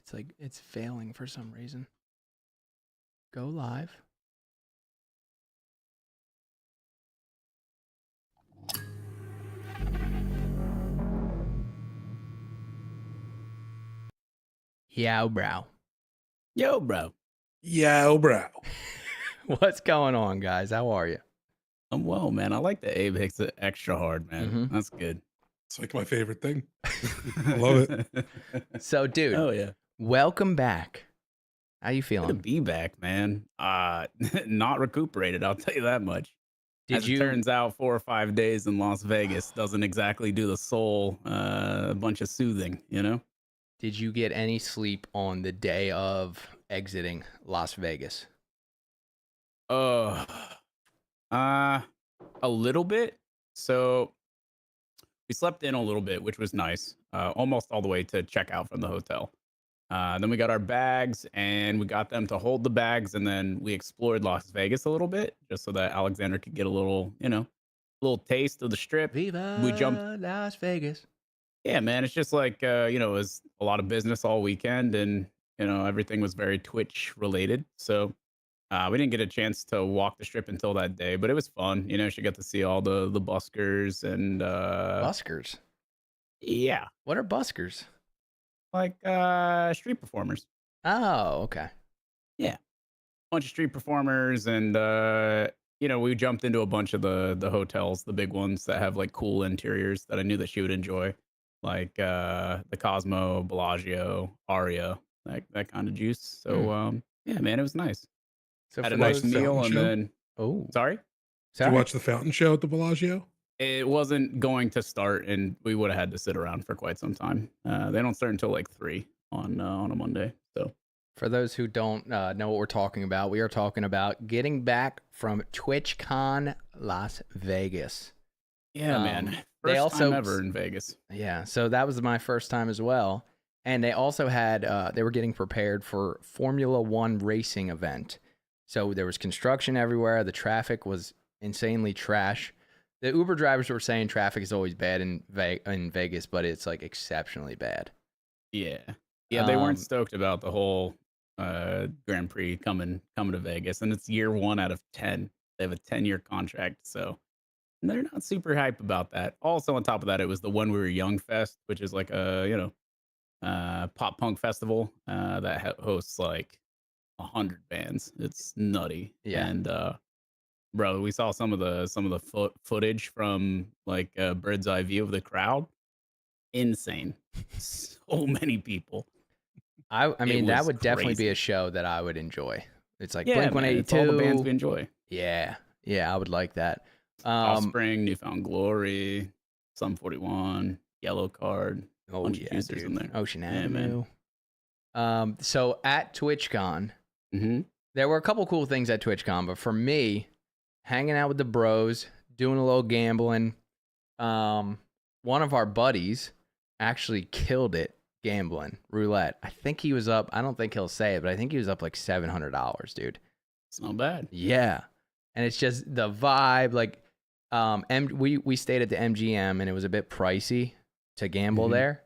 It's like it's failing for some reason. Go live. Yow, bro. Yo, bro. Yo, bro. What's going on, guys? How are you? I'm well, man. I like that Abe hits it extra hard, man. That's good. It's like my favorite thing. I love it. So, dude, Oh yeah. welcome back. How you Good to feeling? be back, man. Not recuperated, I'll tell you that much. Did As you? it turns out, 4 or 5 days in Las Vegas doesn't exactly do the soul a bunch of soothing, you know? Did you get any sleep on the day of exiting Las Vegas? Uh, a little bit. So we slept in a little bit, which was nice. Almost all the way to check out from the hotel. Then we got our bags and we got them to hold the bags. And then we explored Las Vegas a little bit just so that Alexander could get a little, little taste of the strip. Viva We jumped. Las Vegas. Yeah, man. It's just like, it was a lot of business all weekend and, everything was very Twitch related. So we didn't get a chance to walk the strip until that day, but it was fun. She got to see all the buskers and, Buskers? yeah, What are buskers? like street performers. Oh, okay. Yeah. Bunch of street performers and we jumped into a bunch of the hotels, the big ones that have like cool interiors that I knew that she would enjoy, like the Cosmo, Bellagio, Aria, that kind of juice. So yeah, man, it was nice. So Had for a nice those, meal and show? then sorry? Did you watch the fountain show at the Bellagio? It wasn't going to start and we would have had to sit around for quite some time. They don't start until like 3 on a Monday. So For those who don't know what we're talking about, we are talking about getting back from TwitchCon Las Vegas. yeah, man. They First also time ever in Vegas. Yeah, so that was my first time as well. And they also had, they were getting prepared for Formula One racing event. So there was construction everywhere. The traffic was insanely trash. The Uber drivers were saying traffic is always bad in Vegas, but it's like exceptionally bad. Yeah. Yeah, they weren't stoked about the whole Grand Prix coming to Vegas, and it's year 1 out of 10. They have a 10-year contract, so they're not super hype about that. Also, on top of that, it was the When We Were Young Fest, which is like a pop punk festival that hosts like 100 bands. It's nutty. Yeah. And bro, we saw some of the footage from like a bird's eye view of the crowd. Insane. So many people. I mean, that was would definitely be crazy. a show that I would enjoy. It's like Yeah, Blink man, it's all the bands we 182. enjoy. Yeah, I would like that. Offspring, Newfound Glory, Sum 41, Yellow Card, Oh bunch of yeah, juicers dude. in there. Ocean Yeah, man. Avenue. So at TwitchCon, Mm-hmm. there were a couple cool things at TwitchCon, but for me, hanging out with the bros, doing a little gambling. One of our buddies actually killed it gambling roulette. I think he was up. I don't think he'll say it, but I think he was up like $700, dude. It's not bad. Yeah, and it's just the vibe. Like, we stayed at the MGM, and it was a bit pricey to gamble there.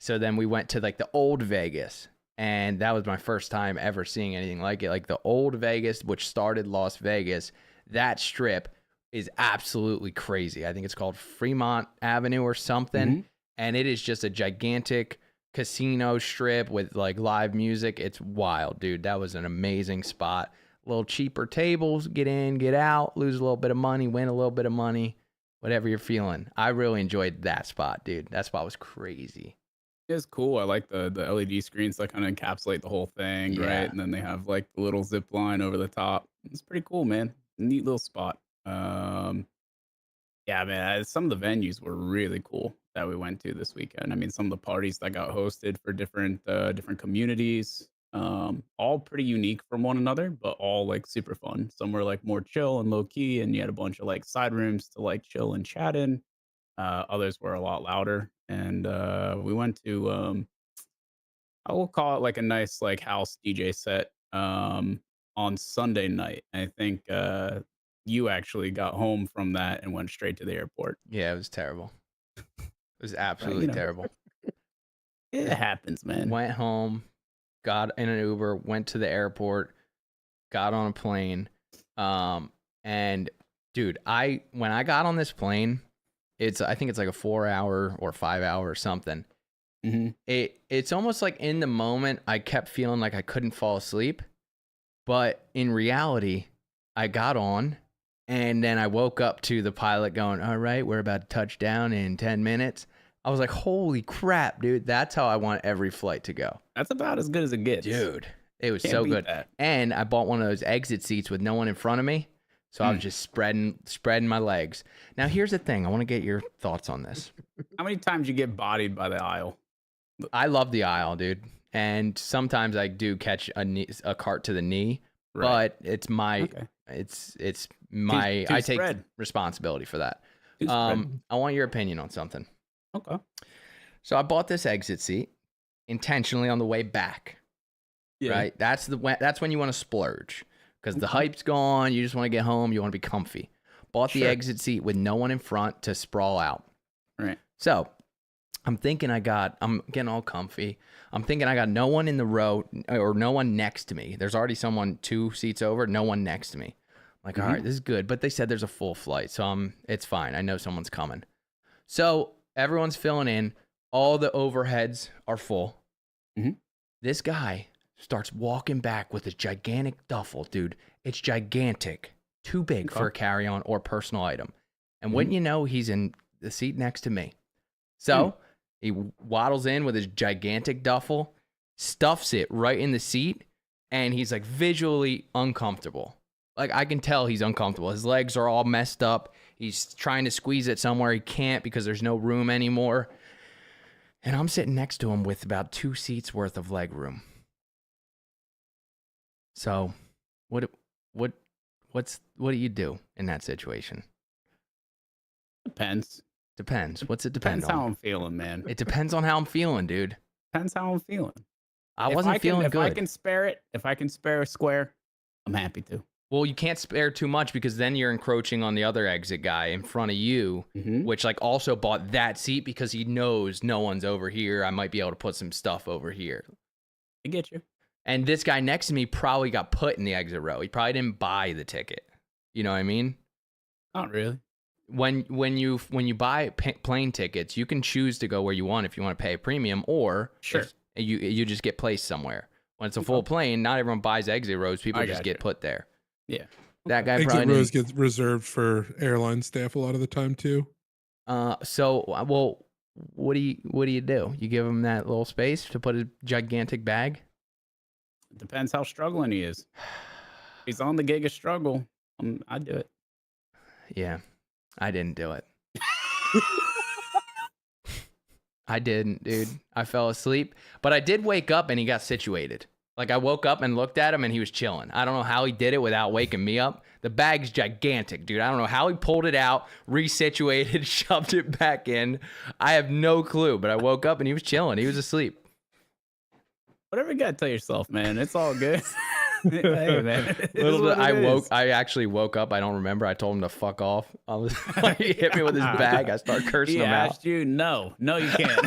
So then we went to like the old Vegas, and that was my first time ever seeing anything like it. Like the old Vegas, which started Las Vegas, that strip is absolutely crazy. I think it's called Fremont Avenue or something, and it is just a gigantic casino strip with like live music. It's wild, dude. That was an amazing spot. A little cheaper tables, get in, get out, lose a little bit of money, win a little bit of money, whatever you're feeling. I really enjoyed that spot, dude. That spot was crazy. It's cool. I like the LED screens that kind of encapsulate the whole thing, Yeah. right? And then they have like the little zip line over the top. It's pretty cool, man. Neat little spot. Yeah, man. Some of the venues were really cool that we went to this weekend. I mean, some of the parties that got hosted for different communities, all pretty unique from one another, but all like super fun. Some were like more chill and low key, and you had a bunch of like side rooms to like chill and chat in. Others were a lot louder, and we went to I will call it like a nice like house DJ set on Sunday night. I think you actually got home from that and went straight to the airport. Yeah, it was terrible. It was absolutely terrible. It happens, man. Went home, got in an Uber, went to the airport, got on a plane. And dude, when I got on this plane, I think it's like a 4-hour or 5-hour or something. Mm-hmm. It's almost like in the moment I kept feeling like I couldn't fall asleep, but in reality, I got on and then I woke up to the pilot going, "All right, we're about to touch down in 10 minutes." I was like, "Holy crap, dude. That's how I want every flight to go." That's about as good as it gets. Dude, it was Can't so beat good. that. And I bought one of those exit seats with no one in front of me. So I was just spreading my legs. Now, here's the thing. I want to get your thoughts on this. How many times you get bodied by the aisle? I love the aisle, dude. And sometimes I do catch a cart to the knee, but it's my, it's my, I take responsibility for that. I want your opinion on something. Okay. So I bought this exit seat intentionally on the way back. Yeah. Right. That's when you want to splurge because the hype's gone. You just want to get home. You want to be comfy. Bought the exit seat with no one in front to sprawl out. Right. So I'm thinking I'm getting all comfy. I'm thinking I got no one in the row or no one next to me. There's already someone 2 seats over, no one next to me. I'm like, all right, this is good. But they said there's a full flight. So it's fine. I know someone's coming. So everyone's filling in. All the overheads are full. Mm-hmm. This guy starts walking back with a gigantic duffel, dude. It's gigantic. Too big for a carry-on or personal item. And wouldn't you know, he's in the seat next to me. So he waddles in with his gigantic duffel, stuffs it right in the seat, and he's like visually uncomfortable. Like I can tell he's uncomfortable. His legs are all messed up. He's trying to squeeze it somewhere he can't because there's no room anymore. And I'm sitting next to him with about 2 seats worth of leg room. So, what do you do in that situation? Depends. What's it depend on? Depends how I'm feeling, man. It depends on how I'm feeling, dude. Depends how I'm feeling. I wasn't feeling good. If I can spare a square, I'm happy to. Well, you can't spare too much because then you're encroaching on the other exit guy in front of you, which like also bought that seat because he knows no one's over here. I might be able to put some stuff over here. I get you. And this guy next to me probably got put in the exit row. He probably didn't buy the ticket. You know what I mean? Not really. When you buy plane tickets, you can choose to go where you want if you want to pay a premium, or you just get placed somewhere. When it's a full plane, not everyone buys exit rows. People just get put there. Yeah. That guy exit rows get reserved for airline staff a lot of the time too. So what do you do? You give him that little space to put a gigantic bag? It depends how struggling he is. If he's on the gig of struggle, I'd do it. Yeah. I didn't do it. I didn't, dude. I fell asleep, but I did wake up and he got situated. Like I woke up and looked at him and he was chilling. I don't know how he did it without waking me up. The bag's gigantic, dude. I don't know how he pulled it out, resituated, shoved it back in. I have no clue, but I woke up and he was chilling. He was asleep. Whatever you gotta tell yourself, man. It's all good. Hey, man. I actually woke up. I don't remember. I told him to fuck off. I was like, he hit me with his bag. I start cursing him out. Asked you, no, you can't.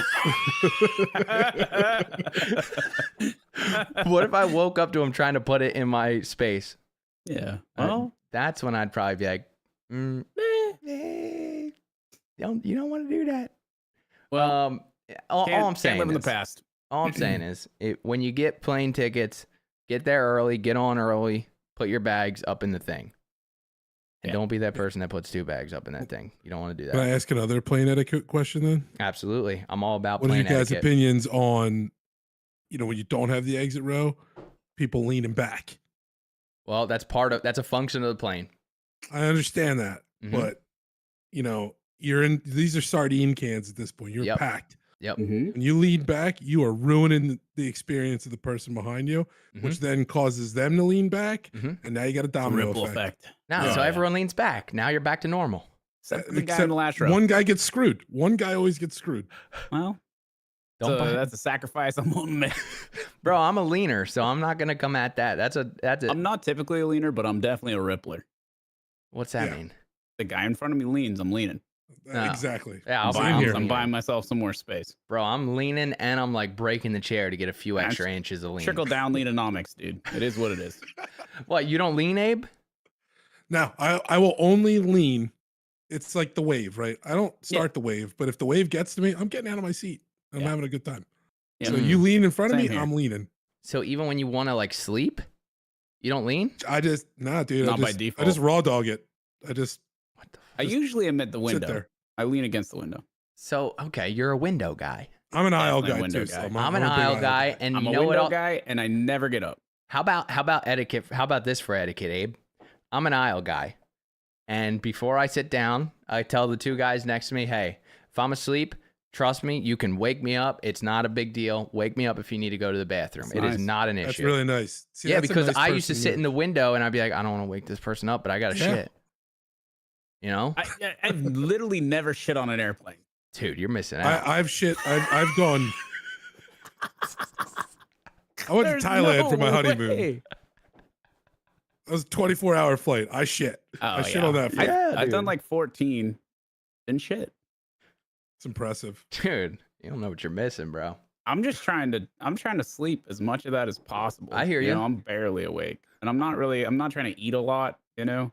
What if I woke up to him trying to put it in my space? Yeah. Well, that's when I'd probably be like, you don't want to do that. Well, all I'm saying live in is, the past. All I'm saying is, when you get plane tickets, get there early, get on early, put your bags up in the thing. And don't be that person that puts 2 bags up in that thing. You don't want to do that. Can I ask another plane etiquette question then? Absolutely. I'm all about plane etiquette. What are you guys' etiquette. opinions on, when you don't have the exit row, people leaning back? Well, that's a function of the plane. I understand that. But, these are sardine cans at this point. You're packed. Yep. When you lean back, you are ruining the experience of the person behind you, which then causes them to lean back, and now you got a domino effect. Now, so everyone leans back. Now you're back to normal. Except the guy in the last row. One guy gets screwed. One guy always gets screwed. Well, that's a sacrifice I'm willing to make. Bro, I'm a leaner, so I'm not gonna come at that. That's it. I'm not typically a leaner, but I'm definitely a rippler. What's that mean? The guy in front of me leans, I'm leaning. No. Exactly. Yeah, I'm buying myself some more space. Bro, I'm leaning and I'm like breaking the chair to get a few extra inches of lean. Trickle down leanomics, dude. It is what it is. What, you don't lean, Abe? Now, I will only lean. It's like the wave, right? I don't start the wave, but if the wave gets to me, I'm getting out of my seat. I'm having a good time. Yeah. So you lean in front of Same me, here. I'm leaning. So even when you want to like sleep, you don't lean? Dude. Not by default. I just raw dog it. What the fuck? I usually am at the window. there. I lean against the window. So, okay, you're a window guy. I'm an aisle guy window too. guy. I'm an aisle guy, and I'm you a know what? window guy, and I never get up. How about etiquette? How about this for etiquette, Abe? I'm an aisle guy, and before I sit down, I tell the two guys next to me, "Hey, if I'm asleep, trust me, you can wake me up. It's not a big deal. Wake me up if you need to go to the bathroom. It is not an issue." That's really nice. See, yeah, that's a because nice I used to person sit move. in the window, and I'd be like, "I don't want to wake this person up, but I got to shit." You know, I've literally never shit on an airplane. dude, you're missing out. I've I've gone. I went to Thailand for my honeymoon. Way. That was a 24-hour flight. I shit. I shit on that flight. I've done like 14 and shit. It's impressive. Dude, you don't know what you're missing, bro. I'm trying to sleep as much of that as possible. I hear you. I'm barely awake. And I'm not trying to eat a lot, you know?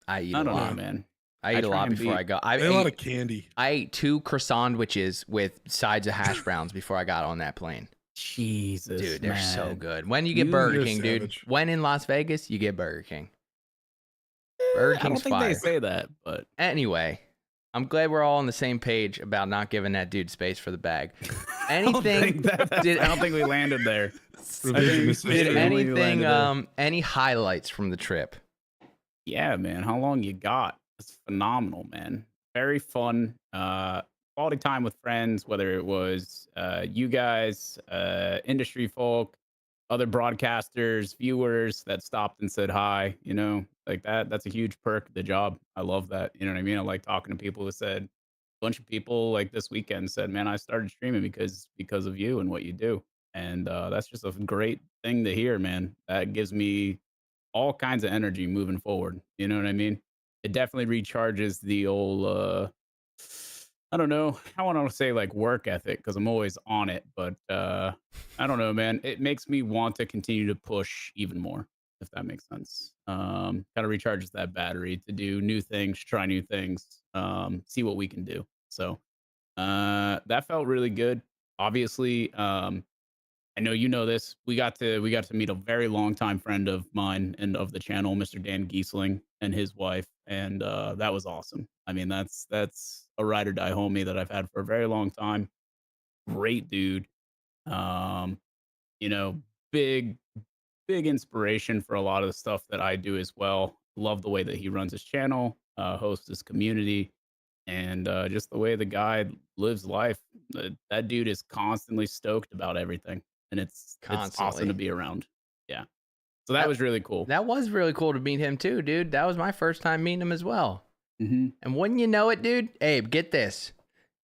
I eat I a don't lot. know, man. I eat a lot before I go. I ate a lot of candy. I ate 2 croissant sandwiches with sides of hash browns before I got on that plane. Jesus, dude, they're man. so good. When you get Burger King, dude. When in Las Vegas, you get Burger King. Burger King's fire. I don't think they say that, but anyway, I'm glad we're all on the same page about not giving that dude space for the bag. Anything? I don't think we landed there. Did anything? Any highlights from the trip? Yeah, man. How long you got? It's phenomenal, man. Very fun. Quality time with friends, whether it was you guys, industry folk, other broadcasters, viewers that stopped and said hi, you know, like that's a huge perk of the job. I love that. You know what I mean? I like talking to people who said, a bunch of people like this weekend said, man, I started streaming because of you and what you do. And that's just a great thing to hear, man. That gives me all kinds of energy moving forward. You know what I mean? It definitely recharges the old, I don't know. I want to say like work ethic because I'm always on it, but I don't know, man. It makes me want to continue to push even more, if that makes sense. Kind of recharges that battery to do new things, try new things, see what we can do. So that felt really good. Obviously, I know you know this. We got to meet a very long time friend of mine and of the channel, Mr. Dan Giesling, and his wife, and that was awesome. I mean, that's a ride or die homie that I've had for a very long time. Great dude. You know, big inspiration for a lot of the stuff that I do as well. Love the way that he runs his channel, hosts his community, and just the way the guy lives life. That dude is constantly stoked about everything, and it's awesome to be around. Yeah. So that was really cool. That was really cool to meet him too, dude. That was my first time meeting him as well. Mm-hmm. And wouldn't you know it, dude? Abe, get this.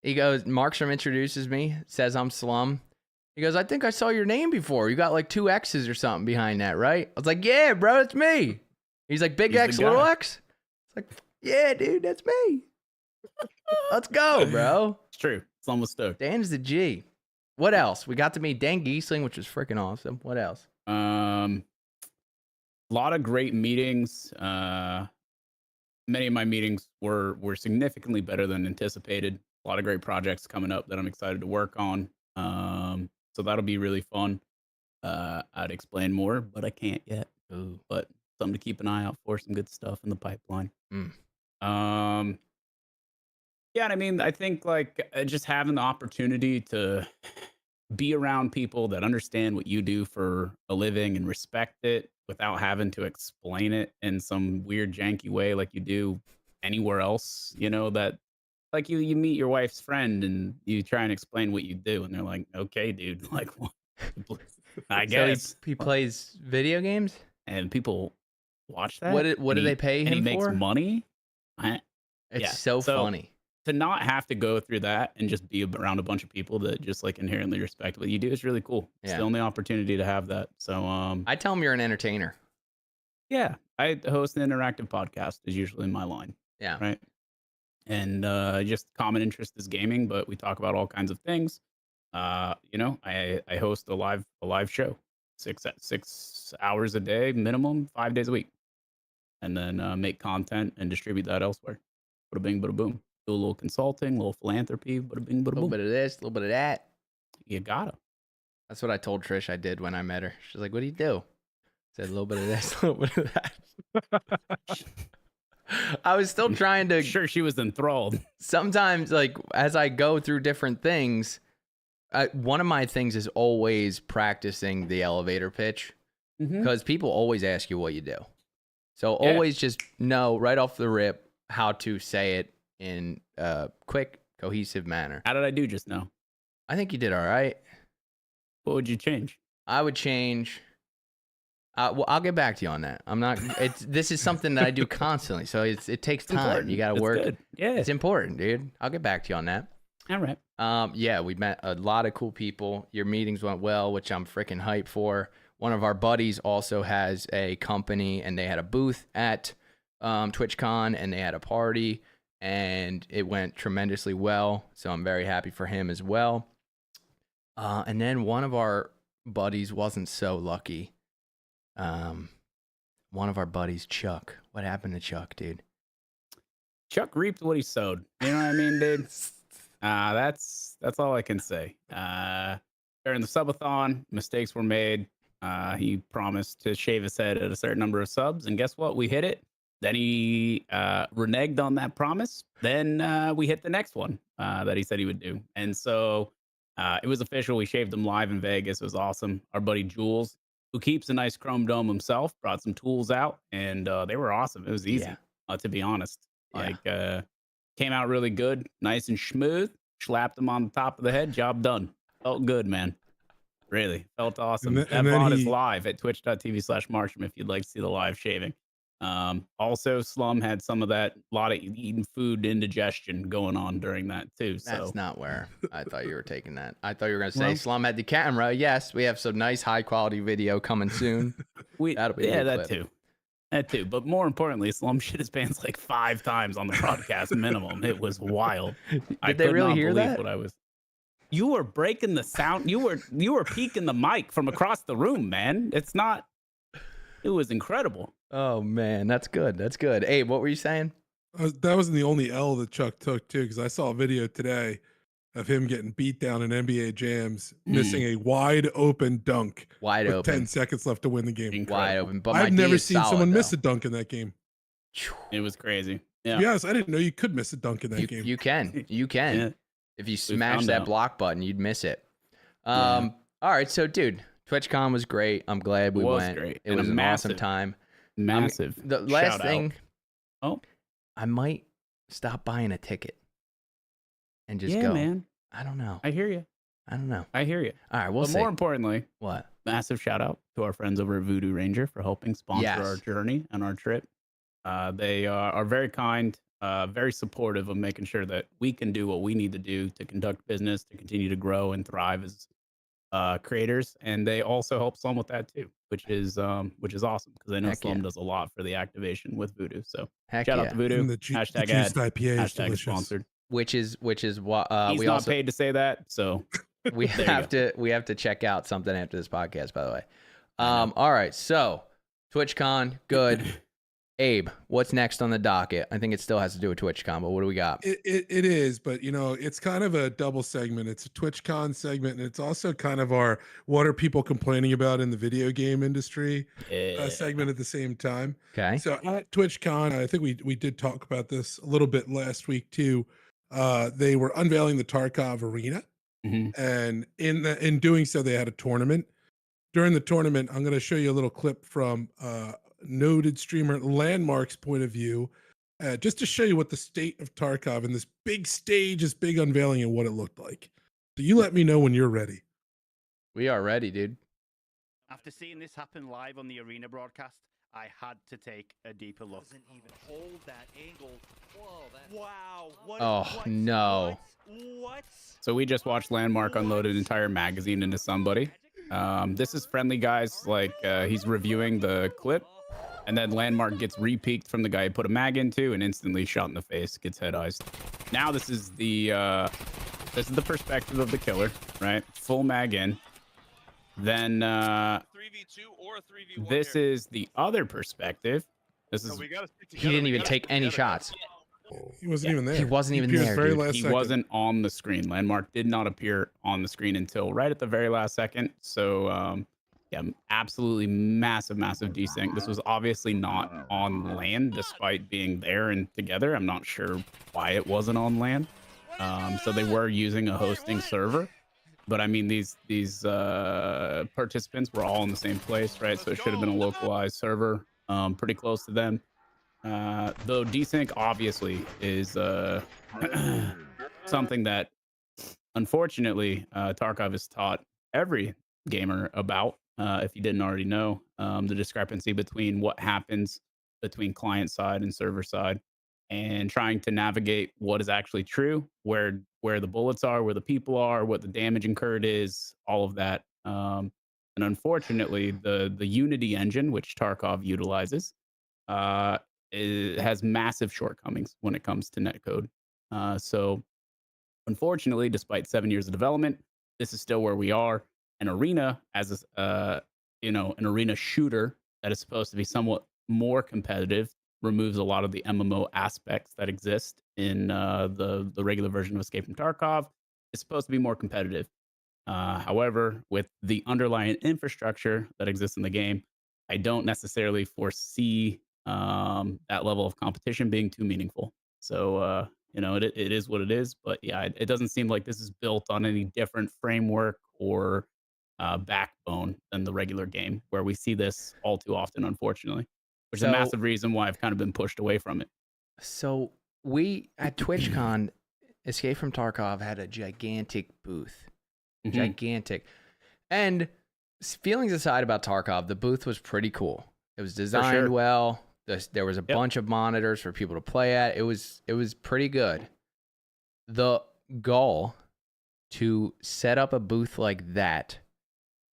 He goes, Markstrom introduces me, says I'm Slum. He goes, I think I saw your name before. You got like 2 X's or something behind that, right? I was like, yeah, bro, it's me. He's like, big X, little X? It's like, yeah, dude, that's me. Let's go, bro. It's true. It's almost stoked. Dan's the G. What else? We got to meet Dan Giesling, which was freaking awesome. What else? A lot of great meetings. Many of my meetings were significantly better than anticipated. A lot of great projects coming up that I'm excited to work on. So that'll be really fun. I'd explain more, but I can't yet. Ooh. But something to keep an eye out for. Some good stuff in the pipeline. Yeah, and I mean, I think like just having the opportunity to be around people that understand what you do for a living and respect it without having to explain it in some weird janky way like you do anywhere else, you know, that like you meet your wife's friend and you try and explain what you do and they're like, okay, dude, like what? I guess so he plays video games and people watch that. What do they pay him and he makes for? Money. It's so funny to not have to go through that and just be around a bunch of people that just like inherently respect what you do is really cool. It's the only opportunity to have that. So I tell them you're an entertainer. Yeah, I host an interactive podcast is usually my line. Yeah. Right. and just common interest is gaming, but we talk about all kinds of things. You know, I host a live show, 6 hours a day minimum, 5 days a week, and then make content and distribute that elsewhere. Bada bing, bada boom. Do a little consulting, a little philanthropy, bada bing, A bada little boom. bit of this, a little bit of that. You gotta. That's what I told Trish I did when I met her. She's like, "What do you do?" I said, "A little bit of this, a little bit of that." I was still trying to. Sure, she was enthralled. Sometimes, like as I go through different things, one of my things is always practicing the elevator pitch because people always ask you what you do. So always just know right off the rip how to say it in a quick, cohesive manner. How did I do just now? I think you did all right. What would you change? I would change. Well, I'll get back to you on that. I'm not. This is something that I do constantly, so it takes time. Important. You got to work. Good. Yeah, It's important, dude. I'll get back to you on that. all right. Yeah, we met a lot of cool people. Your meetings went well, which I'm freaking hyped for. One of our buddies also has a company, and they had a booth at TwitchCon, and they had a party, and it went tremendously well. So I'm very happy for him as well. And then one of our buddies wasn't so lucky. One of our buddies, Chuck. What happened to Chuck, dude? Chuck reaped what he sowed. You know what I mean, dude? That's all I can say. During the subathon, mistakes were made. He promised to shave his head at a certain number of subs, and guess what? We hit it. Then he reneged on that promise. Then we hit the next one that he said he would do. And so it was official. We shaved him live in Vegas. It was awesome. Our buddy Jules, who keeps a nice chrome dome himself, brought some tools out, and they were awesome. It was easy, to be honest. Like, came out really good, nice and smooth. Slapped him on the top of the head. Job done. Felt good, man. Really felt awesome. That VOD is live at twitch.tv/Marsham if you'd like to see the live shaving. Also, Slum had some of that lot of eating food indigestion going on during that too. So that's not where I thought you were taking that. I thought you were going to say Slum had the camera. Yes, we have some nice high quality video coming soon. That'll be that too. That too. But more importantly, Slum shit his pants like 5 times on the broadcast minimum. It was wild. Did they really hear that? What I was. You were breaking the sound. You were peeking the mic from across the room, man. It's not. It was incredible. Oh man, that's good. That's good. Abe, what were you saying? That wasn't the only L that Chuck took too, because I saw a video today of him getting beat down in NBA jams, missing a wide open dunk. Wide with open. 10 seconds left to win the game. Incredible. Wide open. But I've never seen someone miss a dunk in that game. It was crazy. Yeah. To be honest, I didn't know you could miss a dunk in that game. You can. You can. Yeah. If you smash that block button, you'd miss it. All right, so dude, TwitchCon was great. I'm glad we went. Great. It was an awesome time. Massive. The last thing, out. I might stop buying a ticket and just go. Yeah, man. I don't know. I hear you. I don't know. I hear you. All right, we'll see. But more importantly, what? Massive shout out to our friends over at Voodoo Ranger for helping sponsor our journey and our trip. They are very kind, very supportive of making sure that we can do what we need to do to conduct business, to continue to grow and thrive as creators. And they also help Slum with that too, which is awesome because I know Slum does a lot for the activation with Voodoo. So shout out to Voodoo. Hashtag ad. IPA hashtag sponsored. Which is what he's we not also paid to say that. So we have to check out something after this podcast, by the way. All right, so TwitchCon, good. Abe, what's next on the docket? I think it still has to do with TwitchCon, but what do we got? It is, but you know, it's kind of a double segment. It's a TwitchCon segment, and it's also kind of our what are people complaining about in the video game industry segment at the same time. Okay. So at TwitchCon, I think we did talk about this a little bit last week too. They were unveiling the Tarkov Arena, and in doing so, they had a tournament. During the tournament, I'm going to show you a little clip from noted streamer Landmark's point of view, just to show you what the state of Tarkov and this big stage, this big unveiling, and what it looked like. So you let me know when you're ready. We are ready, dude. After seeing this happen live on the Arena broadcast, I had to take a deeper look. Doesn't even hold that angle. Whoa, Wow. What, no. What? So we just watched Landmark unload an entire magazine into somebody. This is Friendly Guys, like he's reviewing the clip. And then Landmark gets re-peeked from the guy he put a mag into and instantly shot in the face, gets head-eyed. Now this is the perspective of the killer, right? Full mag in. Then 3v2 or a 3v1 this here. is the other perspective. This No, is we gotta stick He together. didn't We even gotta take stick any together, guys. shots. He wasn't even there. He wasn't even appeared there, very dude. last he second. wasn't on the screen. Landmark did not appear on the screen until right at the very last second. So yeah, absolutely massive desync. This was obviously not on land despite being there and together. I'm not sure why it wasn't on land. So they were using a hosting server, but I mean these participants were all in the same place, right? So it should have been a localized server, pretty close to them. Though desync obviously is something that unfortunately Tarkov has taught every gamer about. If you didn't already know, the discrepancy between what happens between client side and server side, and trying to navigate what is actually true, where the bullets are, where the people are, what the damage incurred is, all of that. And unfortunately, the Unity engine, which Tarkov utilizes, it has massive shortcomings when it comes to netcode. So unfortunately, despite 7 years of development, this is still where we are. An arena as an arena shooter that is supposed to be somewhat more competitive removes a lot of the MMO aspects that exist in the regular version of Escape from Tarkov. It's supposed to be more competitive. However, with the underlying infrastructure that exists in the game, I don't necessarily foresee that level of competition being too meaningful. So, it is what it is. But yeah, it doesn't seem like this is built on any different framework or backbone than the regular game, where we see this all too often, unfortunately, which is a So- massive reason why I've kind of been pushed away from it. So we at TwitchCon, Escape from Tarkov had a gigantic booth. Mhm. Gigantic. And feelings aside about Tarkov, the booth was pretty cool. It was designed sure. well. There was a bunch of monitors for people to play at. It was pretty good. The goal to set up a booth like that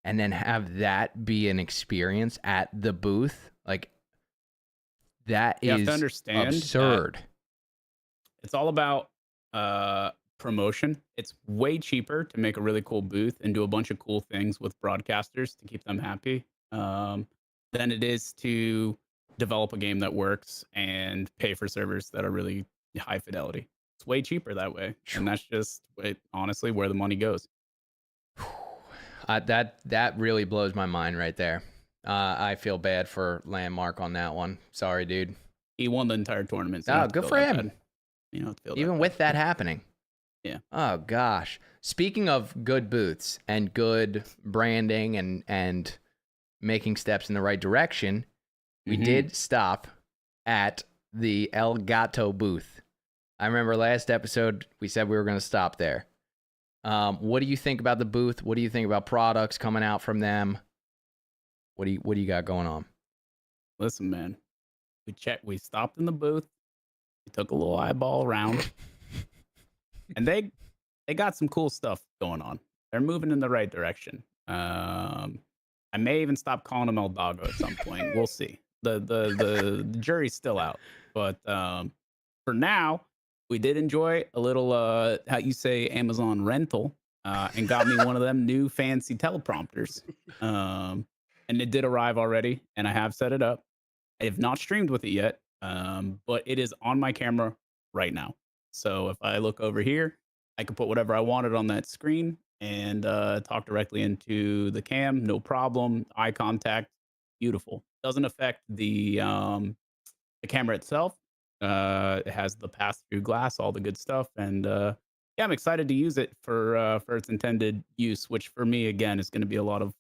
and then have that be an experience at the booth, like that You have is to understand that absurd. it's all about promotion. It's way cheaper to make a really cool booth and do a bunch of cool things with broadcasters to keep them happy than it is to develop a game that works and pay for servers that are really high fidelity. It's way cheaper that way, and that's just honestly where the money goes. That really blows my mind right there. I feel bad for Landmark on that one. Sorry, dude. He won the entire tournament. So you Oh, don't have to good feel for that him. bad. You don't have to feel Even that with bad. that happening. Yeah. Oh gosh. Speaking of good booths and good branding and making steps in the right direction, we did stop at the Elgato booth. I remember last episode we said we were going to stop there. What do you think about the booth? What do you think about products coming out from them? What do you got going on? Listen, man. We stopped in the booth. We took a little eyeball around. And they got some cool stuff going on. They're moving in the right direction. I may even stop calling them El Dago at some point. We'll see. The jury's still out. But for now, we did enjoy a little how you say Amazon rental, and got me one of them new fancy teleprompters. And it did arrive already, and I have set it up. I have not streamed with it yet, but it is on my camera right now. So if I look over here, I can put whatever I wanted on that screen and talk directly into the cam. No problem. Eye contact. Beautiful. Doesn't affect the camera itself. It has the pass-through glass, all the good stuff. And yeah, I'm excited to use it for its intended use, which for me, again, is going to be a lot of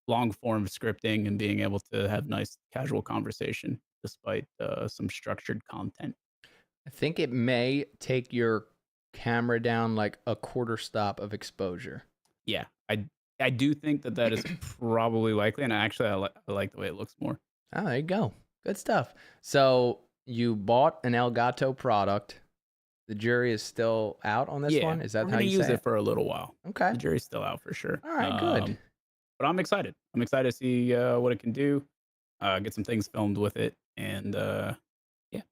long-form scripting and being able to have nice casual conversation despite some structured content. I think it may take your camera down like a quarter stop of exposure. Yeah, I do think that is probably likely, and I like the way it looks more. Oh, there you go. Good stuff. So you bought an Elgato product. The jury is still out on this one. Is that we're how gonna you use say it it? for a little while? Okay. The jury's still out for sure. All right, good. But I'm excited. I'm excited to see what it can do. Get some things filmed with it. And yeah,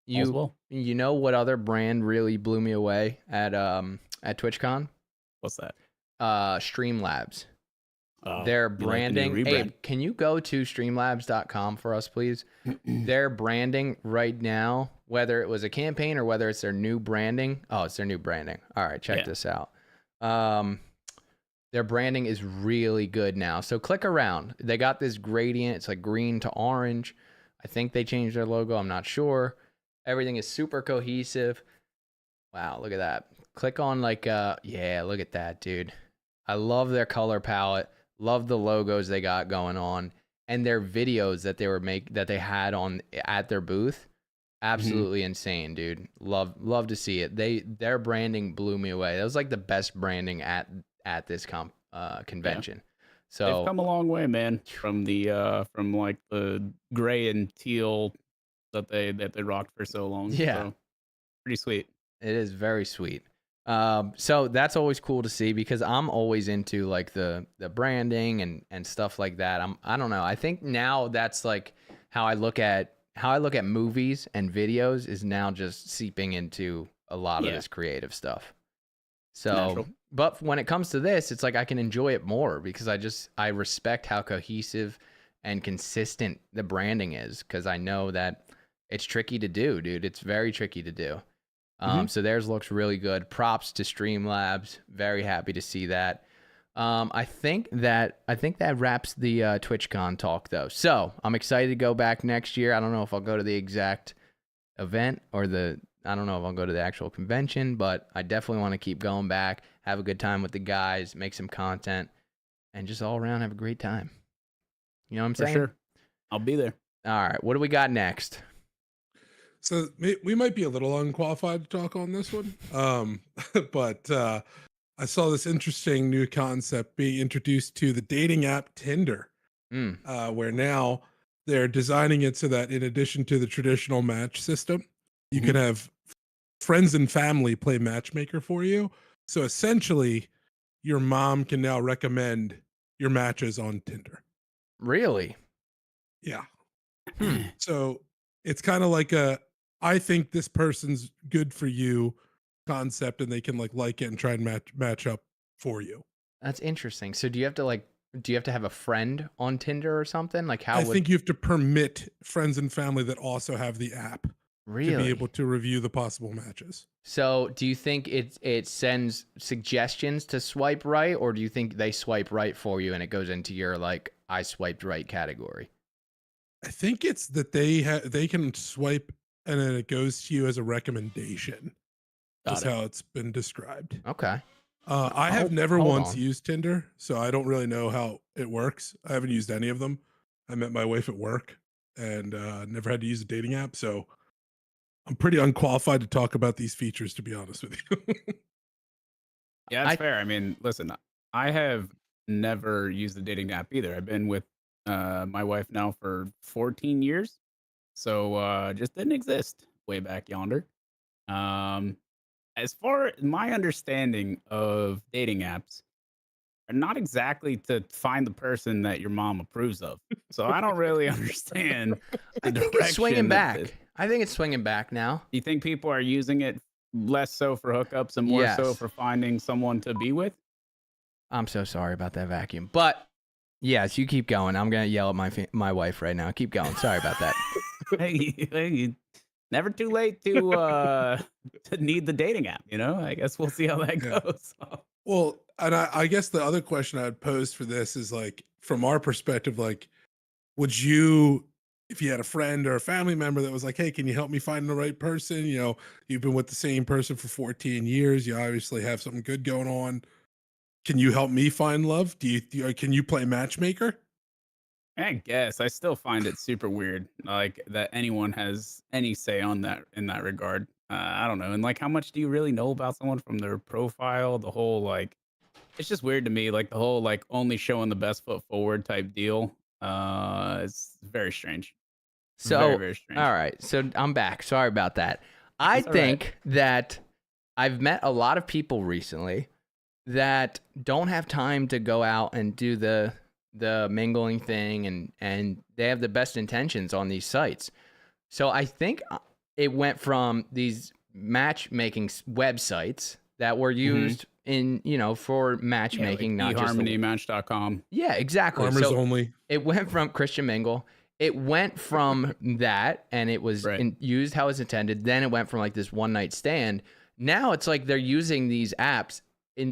You well. you know what other brand really blew me away at TwitchCon? What's that? Streamlabs. Oh, Their you like the new branding. rebrand? Abe, can you go to streamlabs.com for us, please? Their branding right now, whether it was a campaign or whether it's their new branding. Oh, it's their new branding. All right, check this out. Their branding is really good now. So click around. They got this gradient. It's like green to orange. I think they changed their logo. I'm not sure. Everything is super cohesive. Wow, look at that. Click on like, yeah, look at that, dude. I love their color palette. Love the logos they got going on, and their videos that they had on at their booth. Absolutely insane, dude. Love to see it. Their branding blew me away. That was like the best branding at this convention. Yeah. So they've come a long way, man. From like the gray and teal that they rocked for so long. Yeah, so, pretty sweet. It is very sweet. So that's always cool to see because I'm always into like the branding and stuff like that. I don't know. I think now that's like how I look at movies and videos is now just seeping into a lot of this creative stuff. So, but when it comes to this, it's like I can enjoy it more because I respect how cohesive and consistent the branding is because I know that it's tricky to do, dude. It's very tricky to do. So theirs looks really good. Props to Streamlabs. Very happy to see that. I think that wraps the TwitchCon talk though. So I'm excited to go back next year. I don't know if I'll go to the exact event or I don't know if I'll go to the actual convention, but I definitely want to keep going back, have a good time with the guys, make some content, and just all around have a great time. You know what I'm saying? For sure. I'll be there. All right. What do we got next? So we might be a little unqualified to talk on this one, but I saw this interesting new concept being introduced to the dating app Tinder, where now they're designing it so that in addition to the traditional match system, you can have friends and family play matchmaker for you. So essentially, your mom can now recommend your matches on Tinder. Really? Yeah. So it's kind of like I think this person's good for you concept, and they can like it and try and match up for you. That's interesting. So do you have to have a friend on Tinder or something? Like how I think you have to permit friends and family that also have the app to be able to review the possible matches. So do you think it sends suggestions to swipe right, or do you think they swipe right for you and it goes into your like I swiped right category? I think it's that they can swipe and then it goes to you as a recommendation. That's how it's been described. Okay. I have never once used Tinder, so I don't really know how it works. I haven't used any of them. I met my wife at work and never had to use a dating app, so I'm pretty unqualified to talk about these features, to be honest with you. Yeah, that's fair. I mean, listen, I have never used the dating app either. I've been with my wife now for 14 years. So just didn't exist way back yonder. As far as my understanding of dating apps are not exactly to find the person that your mom approves of. So I don't really understand. I think it's swinging back. I think it's swinging back now. You think people are using it less so for hookups and more so for finding someone to be with? I'm so sorry about that vacuum. But yes, you keep going. I'm going to yell at my wife right now. Keep going. Sorry about that. Hey, never too late to need the dating app, you know? I guess we'll see how that goes. Well, and I guess the other question I'd pose for this is like, from our perspective, like, would you, if you had a friend or a family member that was like, hey, can you help me find the right person? You know, you've been with the same person for 14 years. You obviously have something good going on. Can you help me find love? Can you play matchmaker? I guess I still find it super weird, like that anyone has any say on that in that regard. I don't know. And like, how much do you really know about someone from their profile? The whole like, it's just weird to me. Like the whole like only showing the best foot forward type deal. It's very strange. So, very, very strange. All right. So I'm back. Sorry about that. I think that I've met a lot of people recently that don't have time to go out and do the the mingling thing, and they have the best intentions on these sites. So I think it went from these matchmaking websites that were used in, for matchmaking, like not just eHarmonyMatch.com. Yeah, exactly. Farmers So only. it went from Christian Mingle. It went from that, and it was used how it's intended. Then it went from like this one night stand. Now it's like they're using these apps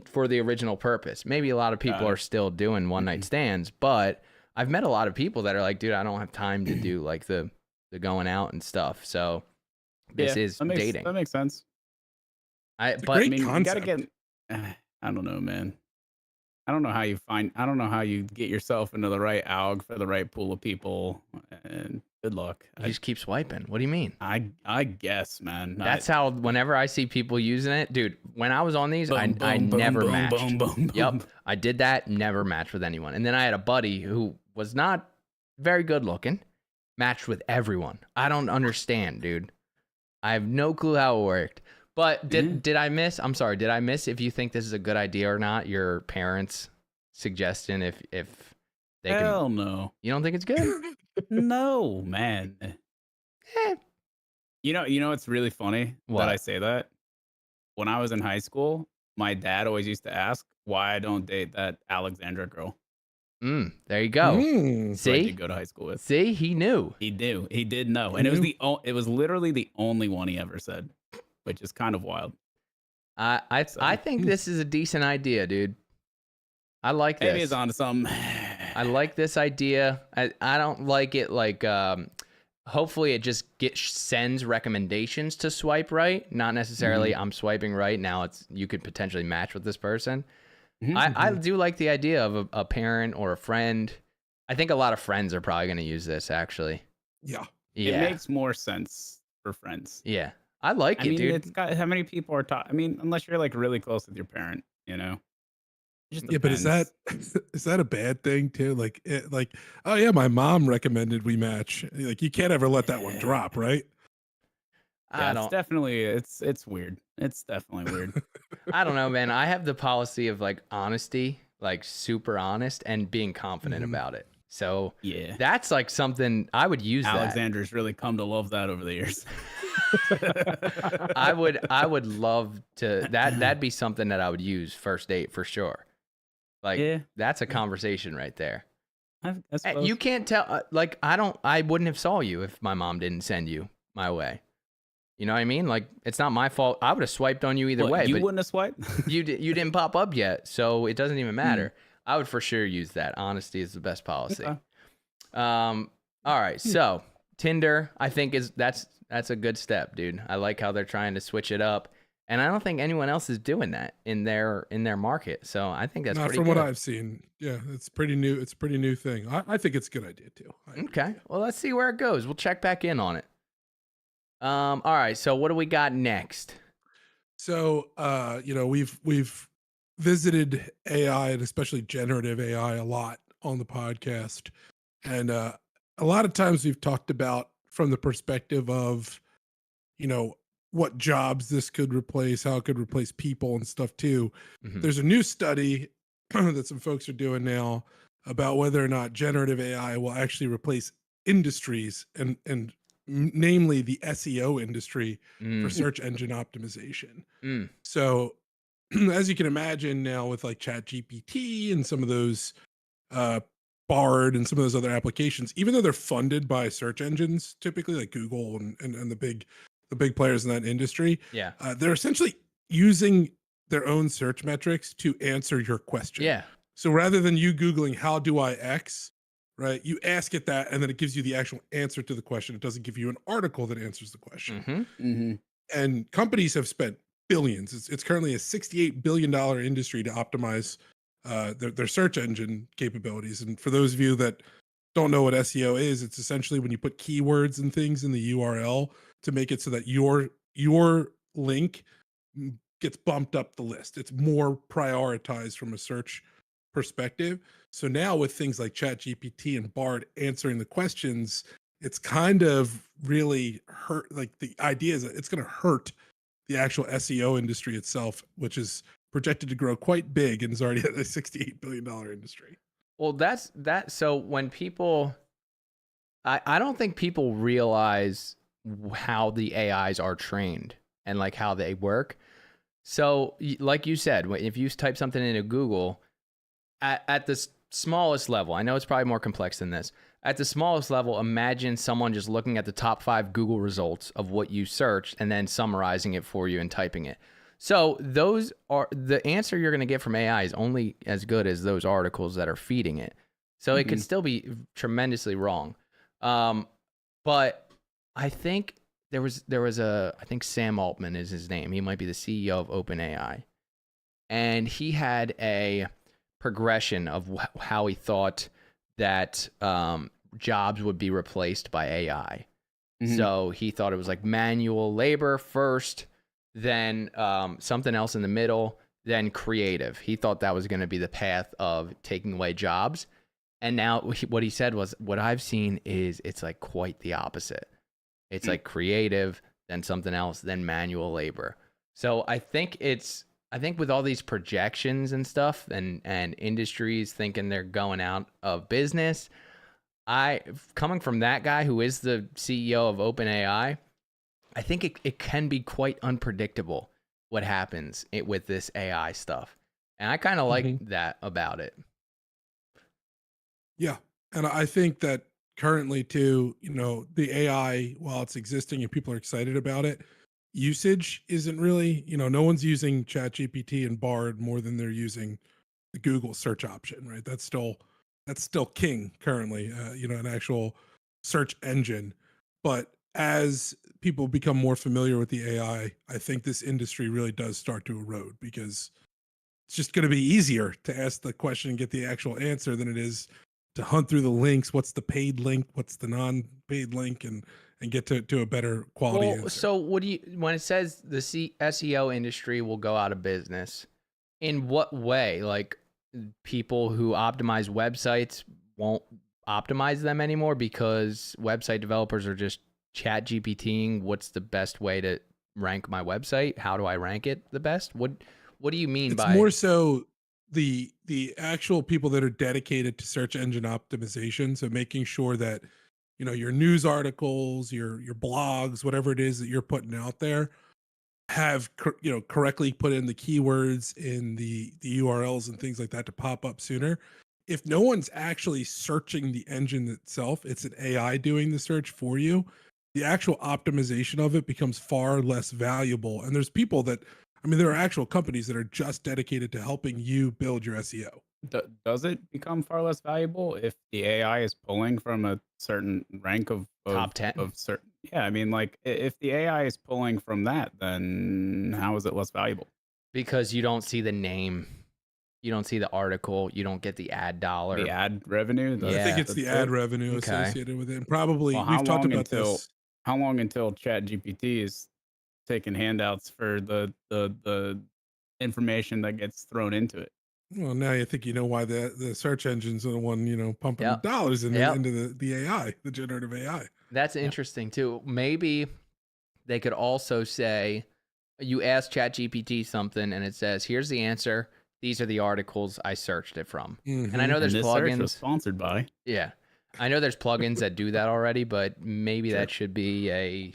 for the original purpose. Maybe a lot of people are still doing one night stands, but I've met a lot of people that are like, dude, I don't have time to do like the going out and stuff. So this is dating. That makes sense. I concept. You gotta get. I don't know, man. I don't know how you get yourself into the right alg for the right pool of people, and good luck. You just keep swiping. What do you mean? I guess, man. That's how whenever I see people using it, dude, when I was on these, I never matched. Yep. I did that, never matched with anyone. And then I had a buddy who was not very good looking, matched with everyone. I don't understand, dude. I have no clue how it worked. But did I miss? I'm sorry. Did I miss if you think this is a good idea or not? Your parents' suggestion if they can. Hell no. You don't think it's good? No, man. You know it's really funny that I say that. When I was in high school, my dad always used to ask why I don't date that Alexandra girl. There you go. See, I did go to high school with. See, he knew. He knew. He did know, and it was literally the only one he ever said, which is kind of wild. I think this is a decent idea, dude. I like this. Maybe it's onto something. I like this idea. I don't like it like hopefully it just sends recommendations to swipe right, not necessarily I'm swiping right now. You could potentially match with this person. I do like the idea of a parent or a friend. I think a lot of friends are probably going to use this actually. Yeah. It makes more sense for friends. Yeah. I like it, dude. It's got how many people are talking. I mean, unless you're like really close with your parent, you know. Yeah, but is that a bad thing too? Like, oh yeah, my mom recommended we match. Like, you can't ever let that one drop, right? Yeah, it's definitely it's weird. It's definitely weird. I don't know, man. I have the policy of like honesty, like super honest, and being confident about it. So yeah, that's like something I would use. Alexander's really come to love that over the years. I would love to. That'd be something that I would use first date for sure. Like that's a conversation right there. You can't tell. Like I wouldn't have saw you if my mom didn't send you my way. You know what I mean? Like it's not my fault. I would have swiped on you either way. You but wouldn't have swiped. you didn't pop up yet, so it doesn't even matter. I would for sure use that. Honesty is the best policy. Okay. All right, so Tinder, I think that's a good step, dude. I like how they're trying to switch it up, and I don't think anyone else is doing that in their market. So I think that's not pretty from good. what I've seen. Yeah, it's pretty new. It's a pretty new thing. I think it's a good idea too. Okay, well let's see where it goes. We'll check back in on it. All right, so what do we got next? So we've visited AI and especially generative AI a lot on the podcast, and a lot of times we've talked about from the perspective of what jobs this could replace, how it could replace people and stuff too. There's a new study that some folks are doing now about whether or not generative AI will actually replace industries and namely the SEO industry for search engine optimization. So as you can imagine now with like ChatGPT and some of those Bard and some of those other applications, even though they're funded by search engines, typically like Google and the big players in that industry, they're essentially using their own search metrics to answer your question. Yeah. So rather than you Googling, how do I X, right? You ask it that, and then it gives you the actual answer to the question. It doesn't give you an article that answers the question. And companies have spent billions. It's currently a $68 billion industry to optimize their search engine capabilities. And for those of you that don't know what SEO is, it's essentially when you put keywords and things in the URL to make it so that your link gets bumped up the list. It's more prioritized from a search perspective. So now with things like ChatGPT and Bard answering the questions, it's kind of really hurt. Like the idea is that it's going to hurt the actual SEO industry itself, which is projected to grow quite big and is already at a $68 billion industry. Well, that's that. So when people, I don't think people realize how the AIs are trained and like how they work. So, like you said, if you type something into Google, at the smallest level, I know it's probably more complex than this. At the smallest level, imagine someone just looking at the top 5 Google results of what you searched and then summarizing it for you and typing it. So those are the answer you're going to get from AI is only as good as those articles that are feeding it. So it could still be tremendously wrong. But I think there was I think Sam Altman is his name. He might be the CEO of OpenAI. And he had a progression of how he thought that jobs would be replaced by AI. So he thought it was like manual labor first, then something else in the middle, then creative. He thought that was going to be the path of taking away jobs. And now what he said was, what I've seen is it's like quite the opposite. It's like creative, then something else, then manual labor. So I think with all these projections and stuff and industries thinking they're going out of business, coming from that guy who is the CEO of OpenAI, I think it can be quite unpredictable what happens with this AI stuff. And I kind of like that about it. Yeah. And I think that currently too, the AI, while it's existing and people are excited about it, usage isn't really, no one's using ChatGPT and Bard more than they're using the Google search option, right? That's still king currently, an actual search engine. But as people become more familiar with the AI, I think this industry really does start to erode, because it's just going to be easier to ask the question and get the actual answer than it is to hunt through the links. What's the paid link? What's the non-paid link? And get to a better quality answer. So when it says the SEO industry will go out of business, in what way? Like, people who optimize websites won't optimize them anymore because website developers are just chat GPTing what's the best way to rank my website? How do I rank it the best? What do you mean by? It's more so the actual people that are dedicated to search engine optimization. So making sure that, your news articles, your blogs, whatever it is that you're putting out there, have correctly put in the keywords in the URLs and things like that to pop up sooner. If no one's actually searching the engine itself, it's an AI doing the search for you, the actual optimization of it becomes far less valuable. And there's people that, there are actual companies that are just dedicated to helping you build your SEO. Does it become far less valuable if the AI is pulling from a certain rank of top 10 of certain? Yeah, like if the AI is pulling from that, then how is it less valuable? Because you don't see the name, you don't see the article, you don't get the ad dollar, the ad revenue. I think it's the ad revenue associated with it. And probably we've talked about this. How long until ChatGPT is taking handouts for the information that gets thrown into it? Well, now you think you know why the search engines are the one, pumping dollars into the AI, the generative AI. That's interesting too. Maybe they could also say, you ask ChatGPT something and it says, here's the answer. These are the articles I searched it from. And I know there's plugins. Search was sponsored by. Yeah. I know there's plugins that do that already, but maybe that should be a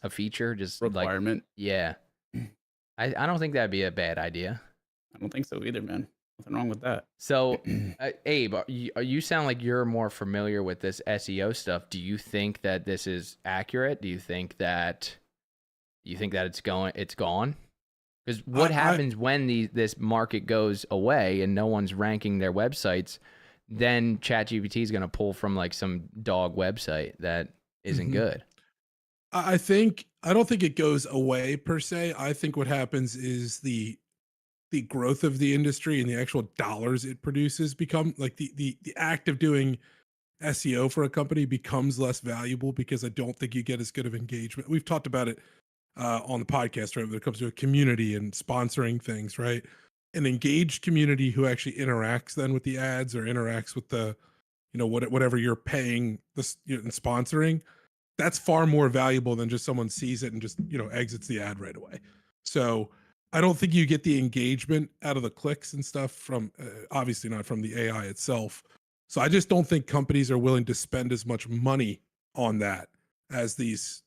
feature, just requirement. Yeah. I don't think that'd be a bad idea. I don't think so either, man. Nothing wrong with that. So, Abe, you sound like you're more familiar with this SEO stuff. Do you think that this is accurate? Do you think that it's gone? Because what happens when this market goes away and no one's ranking their websites? Then ChatGPT is going to pull from like some dog website that isn't good. I don't think it goes away per se. I think what happens is the growth of the industry and the actual dollars it produces become like the act of doing SEO for a company becomes less valuable, because I don't think you get as good of engagement. We've talked about it on the podcast, right? When it comes to a community and sponsoring things, right? An engaged community who actually interacts then with the ads or interacts with the, whatever you're paying this and sponsoring, that's far more valuable than just someone sees it and just, exits the ad right away. So I don't think you get the engagement out of the clicks and stuff from, obviously not from the AI itself, So I just don't think companies are willing to spend as much money on that as these,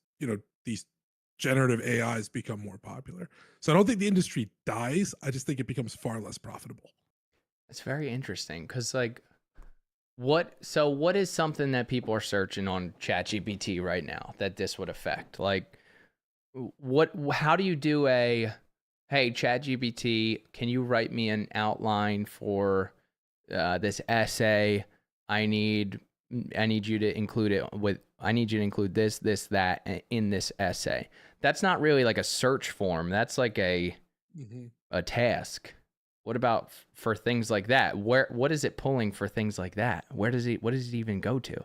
these generative AIs become more popular. So I don't think the industry dies. I just think it becomes far less profitable. It's very interesting because, like, what is something that people are searching on ChatGPT right now that this would affect? Like, how do you do hey, ChatGPT, can you write me an outline for this essay? I need you to include this, that in this essay. That's not really like a search form. That's like a task. What about for things like that? What is it pulling for things like that? What does it even go to?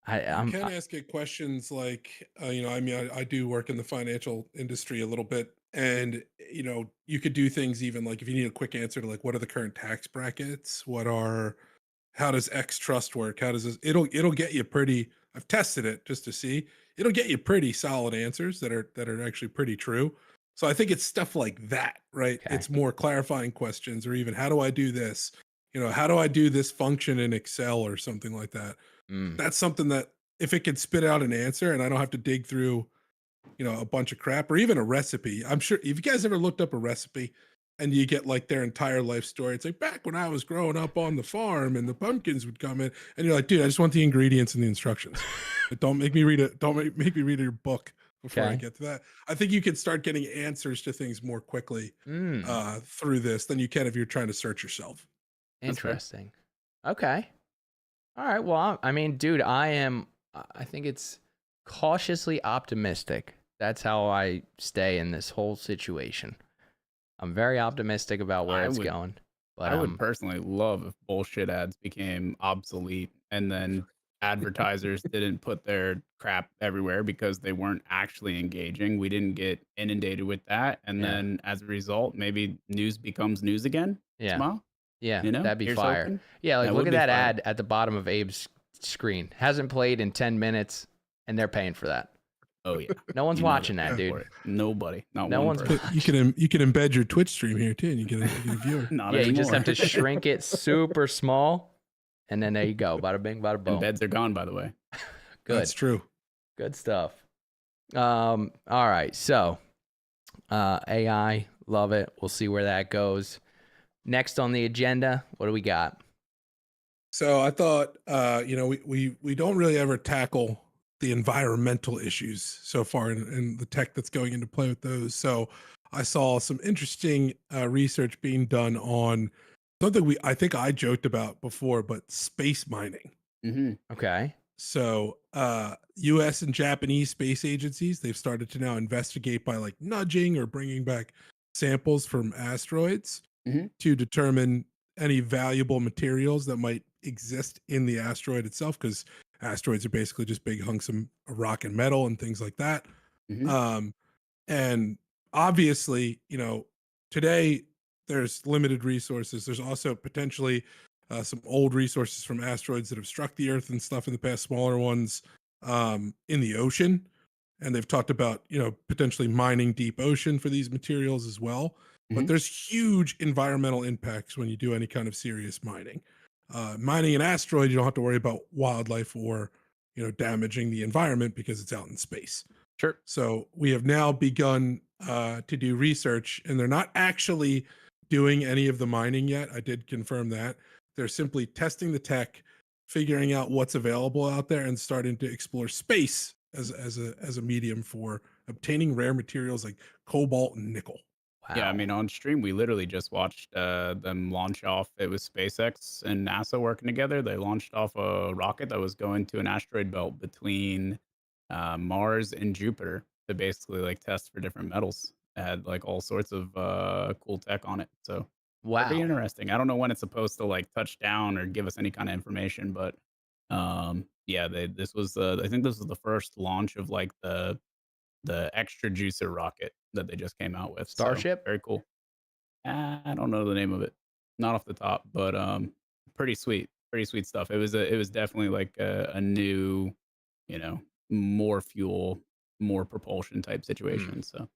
You can ask it questions like, I do work in the financial industry a little bit, and you could do things even like if you need a quick answer to like, what are the current tax brackets? How does X trust work? How does this? It'll get you pretty. I've tested it just to see. It'll get you pretty solid answers that are actually pretty true. So I think it's stuff like that, right? Okay. It's more clarifying questions, or even how do I do this? How do I do this function in Excel or something like that? That's something that if it could spit out an answer and I don't have to dig through, a bunch of crap or even a recipe. I'm sure if you guys ever looked up a recipe and you get like their entire life story, it's like back when I was growing up on the farm and the pumpkins would come in, and you're like, dude, I just want the ingredients and the instructions. But don't make me read it. Don't make me read your book before I get to that. I think you can start getting answers to things more quickly through this than you can if you're trying to search yourself. Interesting. Okay. All right. Well, I mean, dude, I think it's cautiously optimistic. That's how I stay in this whole situation. I'm very optimistic about where it's going. But I would personally love if bullshit ads became obsolete and then advertisers didn't put their crap everywhere because they weren't actually engaging. We didn't get inundated with that. And then as a result, maybe news becomes news again. Yeah. Tomorrow. Yeah. That'd be fire. Open. Yeah. Like, look at that ad at the bottom of Abe's screen. Hasn't played in 10 minutes and they're paying for that. Oh yeah. No one's watching that, dude. Nobody. Not no one one's person. You can embed your Twitch stream here too, and you get a viewer. Not yeah, anymore. you just have to shrink it super small, and then there you go. Bada bing, bada boom. Embeds are gone, by the way. Good. That's true. Good stuff. All right. So, AI, love it. We'll see where that goes. Next on the agenda, what do we got? So I thought, we don't really ever tackle the environmental issues so far in the tech that's going into play with those. So I saw some interesting research being done on something I think I joked about before, but space mining. Okay. So US and Japanese space agencies, they've started to now investigate by like nudging or bringing back samples from asteroids to determine any valuable materials that might exist in the asteroid itself, because asteroids are basically just big hunks of rock and metal and things like that. And obviously, today there's limited resources. There's also potentially some old resources from asteroids that have struck the Earth and stuff in the past, smaller ones in the ocean. And they've talked about, potentially mining deep ocean for these materials as well. But there's huge environmental impacts when you do any kind of serious mining. Mining an asteroid, you don't have to worry about wildlife or, damaging the environment because it's out in space. Sure. So we have now begun to do research, and they're not actually doing any of the mining yet. I did confirm that. They're simply testing the tech, figuring out what's available out there, and starting to explore space as a medium for obtaining rare materials like cobalt and nickel. Wow. Yeah, I mean, on stream, we literally just watched them launch off. It was SpaceX and NASA working together. They launched off a rocket that was going to an asteroid belt between Mars and Jupiter to basically like test for different metals. It had like all sorts of cool tech on it. So pretty interesting. I don't know when it's supposed to like touch down or give us any kind of information, but yeah, this was I think this was the first launch of like the extra juicer rocket that they just came out with. Starship? So, very cool. I don't know the name of it, not off the top, but pretty sweet stuff. It was definitely like a new, more fuel, more propulsion type situation. So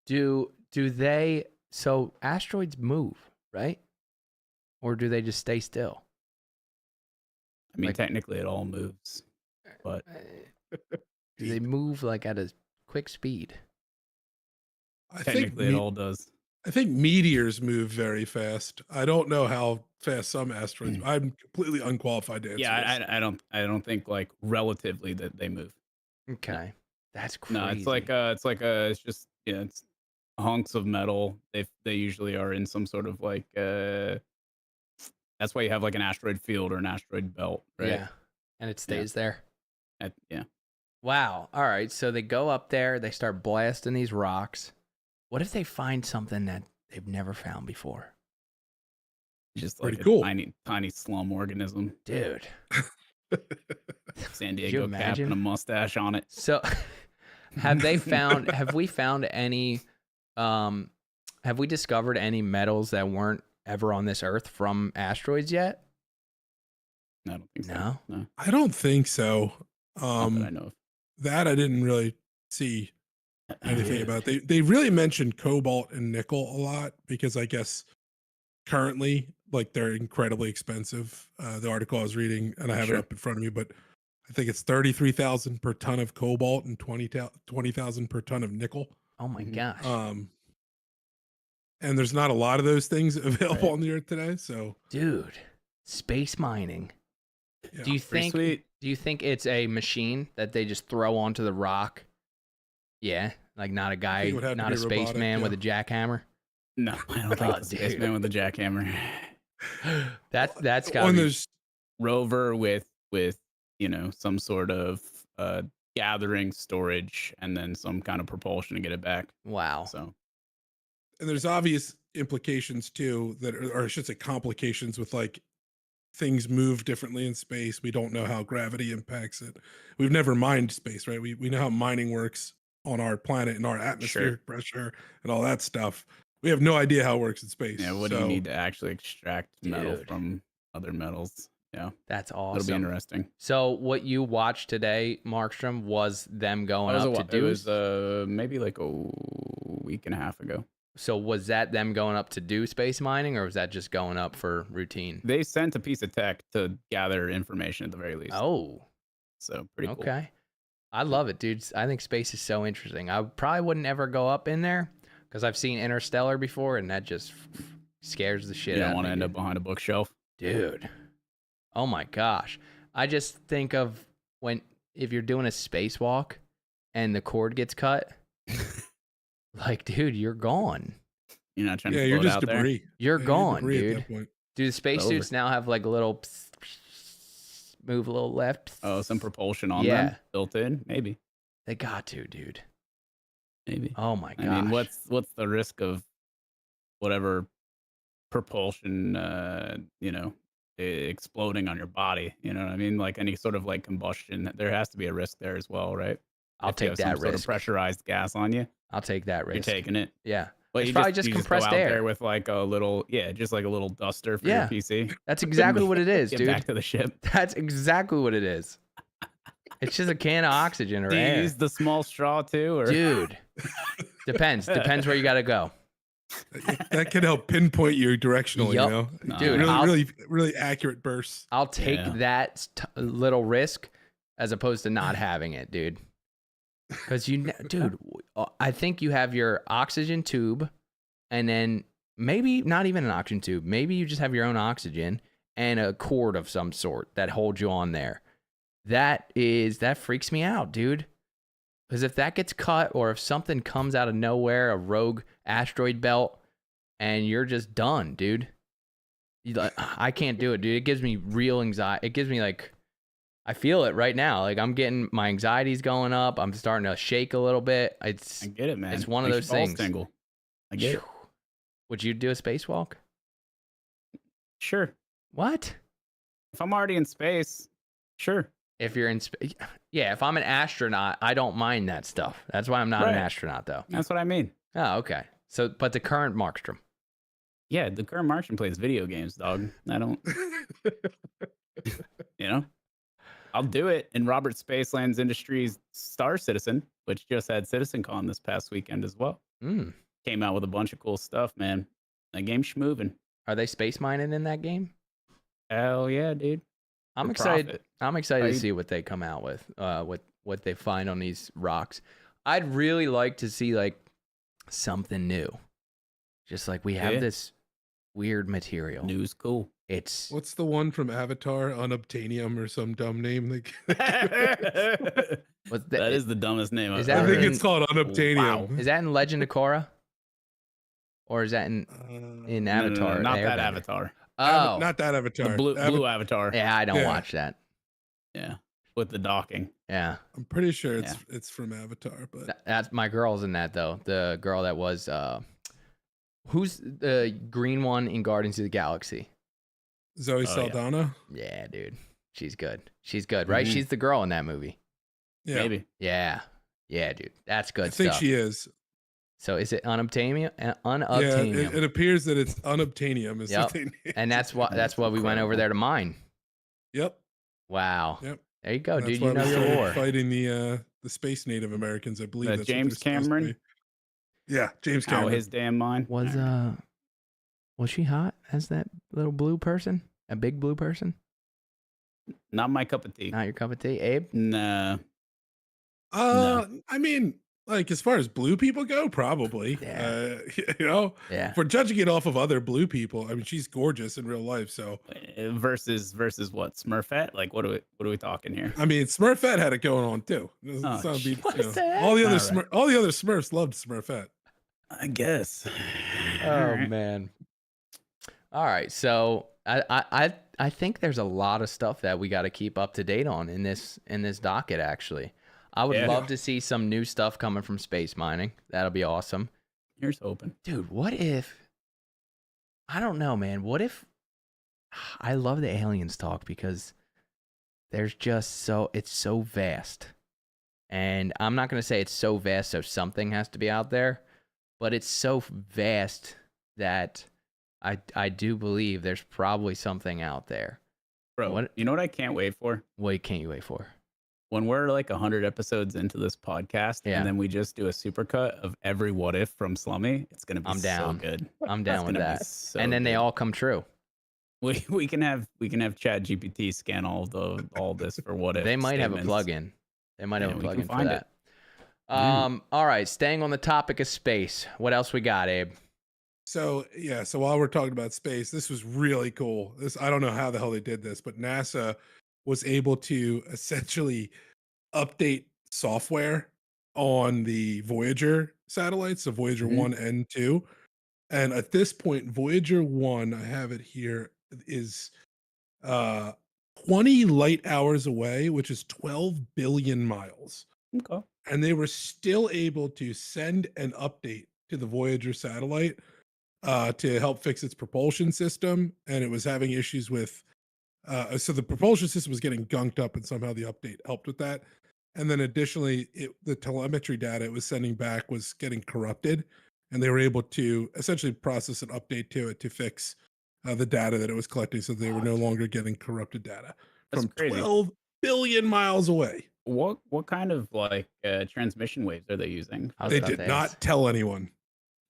do they? So asteroids move, right? Or do they just stay still? I mean, Like- technically it all moves, but Do they move like at a quick speed? I think technically it all does. I think meteors move very fast. I don't know how fast some asteroids. I'm completely unqualified to answer this. Yeah, I don't think like relatively that they move. Okay, that's crazy. No, it's just it's hunks of metal. They usually are in some sort of like that's why you have like an asteroid field or an asteroid belt, right? Yeah, and it stays there. Yeah. Wow. All right. So they go up there, they start blasting these rocks. What if they find something that they've never found before? Just like Pretty a cool. tiny slum organism. Dude. San you Diego cap imagine? and a mustache on it. So have we found any have we discovered any metals that weren't ever on this earth from asteroids yet? I don't think so. No? No. I don't think so. Not that I know of. That I didn't really see anything about. They really mentioned cobalt and nickel a lot because I guess currently like they're incredibly expensive. The article I was reading, and I have it up in front of me, but I think it's 33,000 per ton of cobalt and 20,000 per ton of nickel. Oh my gosh. And there's not a lot of those things available on the earth today. So, Dude, space mining. yeah. Do you Pretty think sweet. do you think it's a machine that they just throw onto the rock? Yeah, like not a guy, it would have to not a be robotic, spaceman with a jackhammer. No, I don't think Oh, it's a dude. spaceman with a jackhammer. That's got on to be those Rover with some sort of gathering, storage, and then some kind of propulsion to get it back. wow. So and there's obvious implications too that are, or I should say complications with like things move differently in space. We don't know how gravity impacts it. We've never mined space, right? We know how mining works on our planet and our atmospheric pressure and all that stuff. We have no idea how it works in space. yeah, what do you need to actually extract metal Dude. from other metals? Yeah, That's that'll be awesome. interesting. So what you watched today, Markstrom, was them going up to It Deux? was maybe like a week and a half ago. So was that them going up to do space mining, or was that just going up for routine? They sent a piece of tech to gather information at the very least. Oh, So pretty cool. okay. I love it, dude. I think space is so interesting. I probably wouldn't ever go up in there because I've seen Interstellar before, and that just scares the shit You out don't of want me. to end dude. up behind a bookshelf. Dude. Oh my gosh. I just think of if you're doing a spacewalk and the cord gets cut, like, dude, you're gone. You're not trying Yeah, to you're float just out there. debris. You're Yeah, gone, debris dude. At that point. Do the spacesuits now have like a little move a little left? Oh, some propulsion on Yeah. them built in? Maybe. They got to, dude. Maybe. Oh my gosh. I mean, what's the risk of whatever propulsion, exploding on your body? You know what I mean? Like any sort of like combustion, there has to be a risk there as well, right? I'll If you take have that some sort of risk. pressurized gas on you, I'll take that risk. you're taking it. Yeah. But It's you probably just just go compressed out air. there with like a little, just like a little duster for Yeah. your PC. That's exactly what it is, Get dude. back to the ship. That's exactly what it is. It's just a can of oxygen or Do you air. use the small straw too, or Dude. Depends where you got to go. That can help pinpoint you directionally. Yup. You know, Nah, Dude, really, I'll- really accurate bursts. I'll take Yeah. that little risk as opposed to not having it, dude. Because dude, I think you have your oxygen tube, and then maybe not even an oxygen tube. Maybe you just have your own oxygen and a cord of some sort that holds you on there. That freaks me out, dude. Because if that gets cut, or if something comes out of nowhere, a rogue asteroid belt, and you're just done, dude. I can't do it, dude. It gives me real anxiety. It gives me like, I feel it right now. Like my anxiety's going up. I'm starting to shake a little bit. I get it, man. It's one of Makes those your balls things. tingle. I get it. Would you do a spacewalk? Sure. What? If I'm already in space, sure. If you're in space, yeah. If I'm an astronaut, I don't mind that stuff. That's why I'm not an Right. astronaut, though. That's what I mean. Oh, okay. So, but the current Markstrom. Yeah, the current Martian plays video games, dog. I don't, I'll do it. And Robert Spacelands Industries Star Citizen, which just had CitizenCon this past weekend as well, came out with a bunch of cool stuff, man. That game's schmoving. Are they space mining in that game? Hell yeah, dude. I'm for excited. profit. I'm excited to Right? see what they come out with. What they find on these rocks. I'd really like to see like something new. Just like we have Yeah. this weird material. News cool. It's What's the one from Avatar? Unobtainium or some dumb name? what's That is the dumbest name is I've that I ever think in- it's called Unobtainium. Wow. is that in Legend of Korra? Or is that in No, Avatar? not the that Airbender? Avatar. Oh, not that The Avatar. blue Avatar. yeah, I don't Yeah. watch that. Yeah, with the docking. Yeah, I'm pretty sure it's from Avatar, but that's my girl's in that though. The girl that was who's the green one in Guardians of the Galaxy? Zoe yeah. Saldana. Yeah, dude, she's good. She's good, right? Mhm. She's the girl in that movie. Yeah, Maybe. Yeah, dude, that's good I think stuff. she is. So is it unobtainium? Yeah, Unobtainium, it appears that it's Unobtainium. Is Yep. what they named and that's it. what we went over incredible. there to mine. Yep. Wow. Yep. There you go, That's dude. why You know we your started lore. fighting the space Native Americans. I believe that's what James they're supposed to Cameron? be. Yeah, James Out Cameron. his damn mind. Was Alright. was she hot as that little blue person? A big blue person? Not my cup of tea. Not your cup of tea, Abe? Nah. I mean, like as far as blue people go, probably. Yeah. You know, Yeah. if we're judging it off of other blue people, I mean, she's gorgeous in real life. So, Versus what? Smurfette? Like what are we talking here? I mean, Smurfette had it going on too. Oh, what you know, the heck? all the other All right. all the other Smurfs loved Smurfette. I guess. Oh Alright. man. All right. So I think there's a lot of stuff that we got to keep up to date on in this docket. Actually, I would Yeah. love to see some new stuff coming from space mining. That'll be awesome, Here's hoping. dude. What if? I don't know, man. What if? I love the aliens talk because there's just it's so vast, and I'm not gonna say it's so vast so something has to be out there, but it's so vast that I do believe there's probably something out there. Bro, What- you know what I can't wait for? What can't you wait for? When we're like 100 episodes into this podcast, Yeah. and then we just do a supercut of every what if from Slummy, it's gonna be I'm down. so good. I'm down It's with gonna be that. so And then they good. all come true. we can have ChatGPT scan all this for what if. They might have a statements. plugin. They might have Yeah, a we can plugin for find that. Yeah. All right, staying on the topic of space. What else we got, Abe? So yeah, so while we're talking about space, this was really cool. I don't know how the hell they did this, but NASA was able to essentially update software on the Voyager satellites, so Voyager Mhm. 1 and 2. And at this point, Voyager 1, I have it here, is 20 light hours away, which is 12 billion miles. Okay. And they were still able to send an update to the Voyager satellite to help fix its propulsion system. And it was having issues with, so the propulsion system was getting gunked up, and somehow the update helped with that. And then additionally, the telemetry data it was sending back was getting corrupted. And they were able to essentially process an update to it to fix the data that it was collecting, so they were no longer getting corrupted data That's from crazy. 12 billion miles away. What kind of like transmission waves are they using? I was They about did to not ask. tell anyone.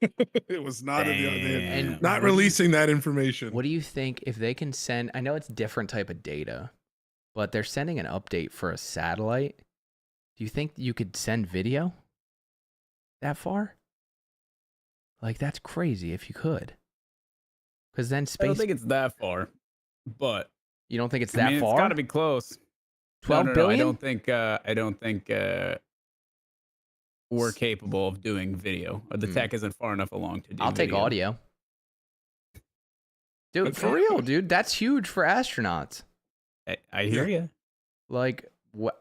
It was not in the, Damn. not releasing that information. What do you think if they can send? I know it's different type of data, but they're sending an update for a satellite. Do you think you could send video that far? Like that's crazy if you could. Because then I don't space. think it's that far, but You don't think it's I that mean, far? It's got to be close. 12 No, billion? I don't think we're capable of doing video. Or the tech isn't far enough along to do. I'll take video. audio. Dude, for real, dude. That's huge for astronauts. I hear you. Like,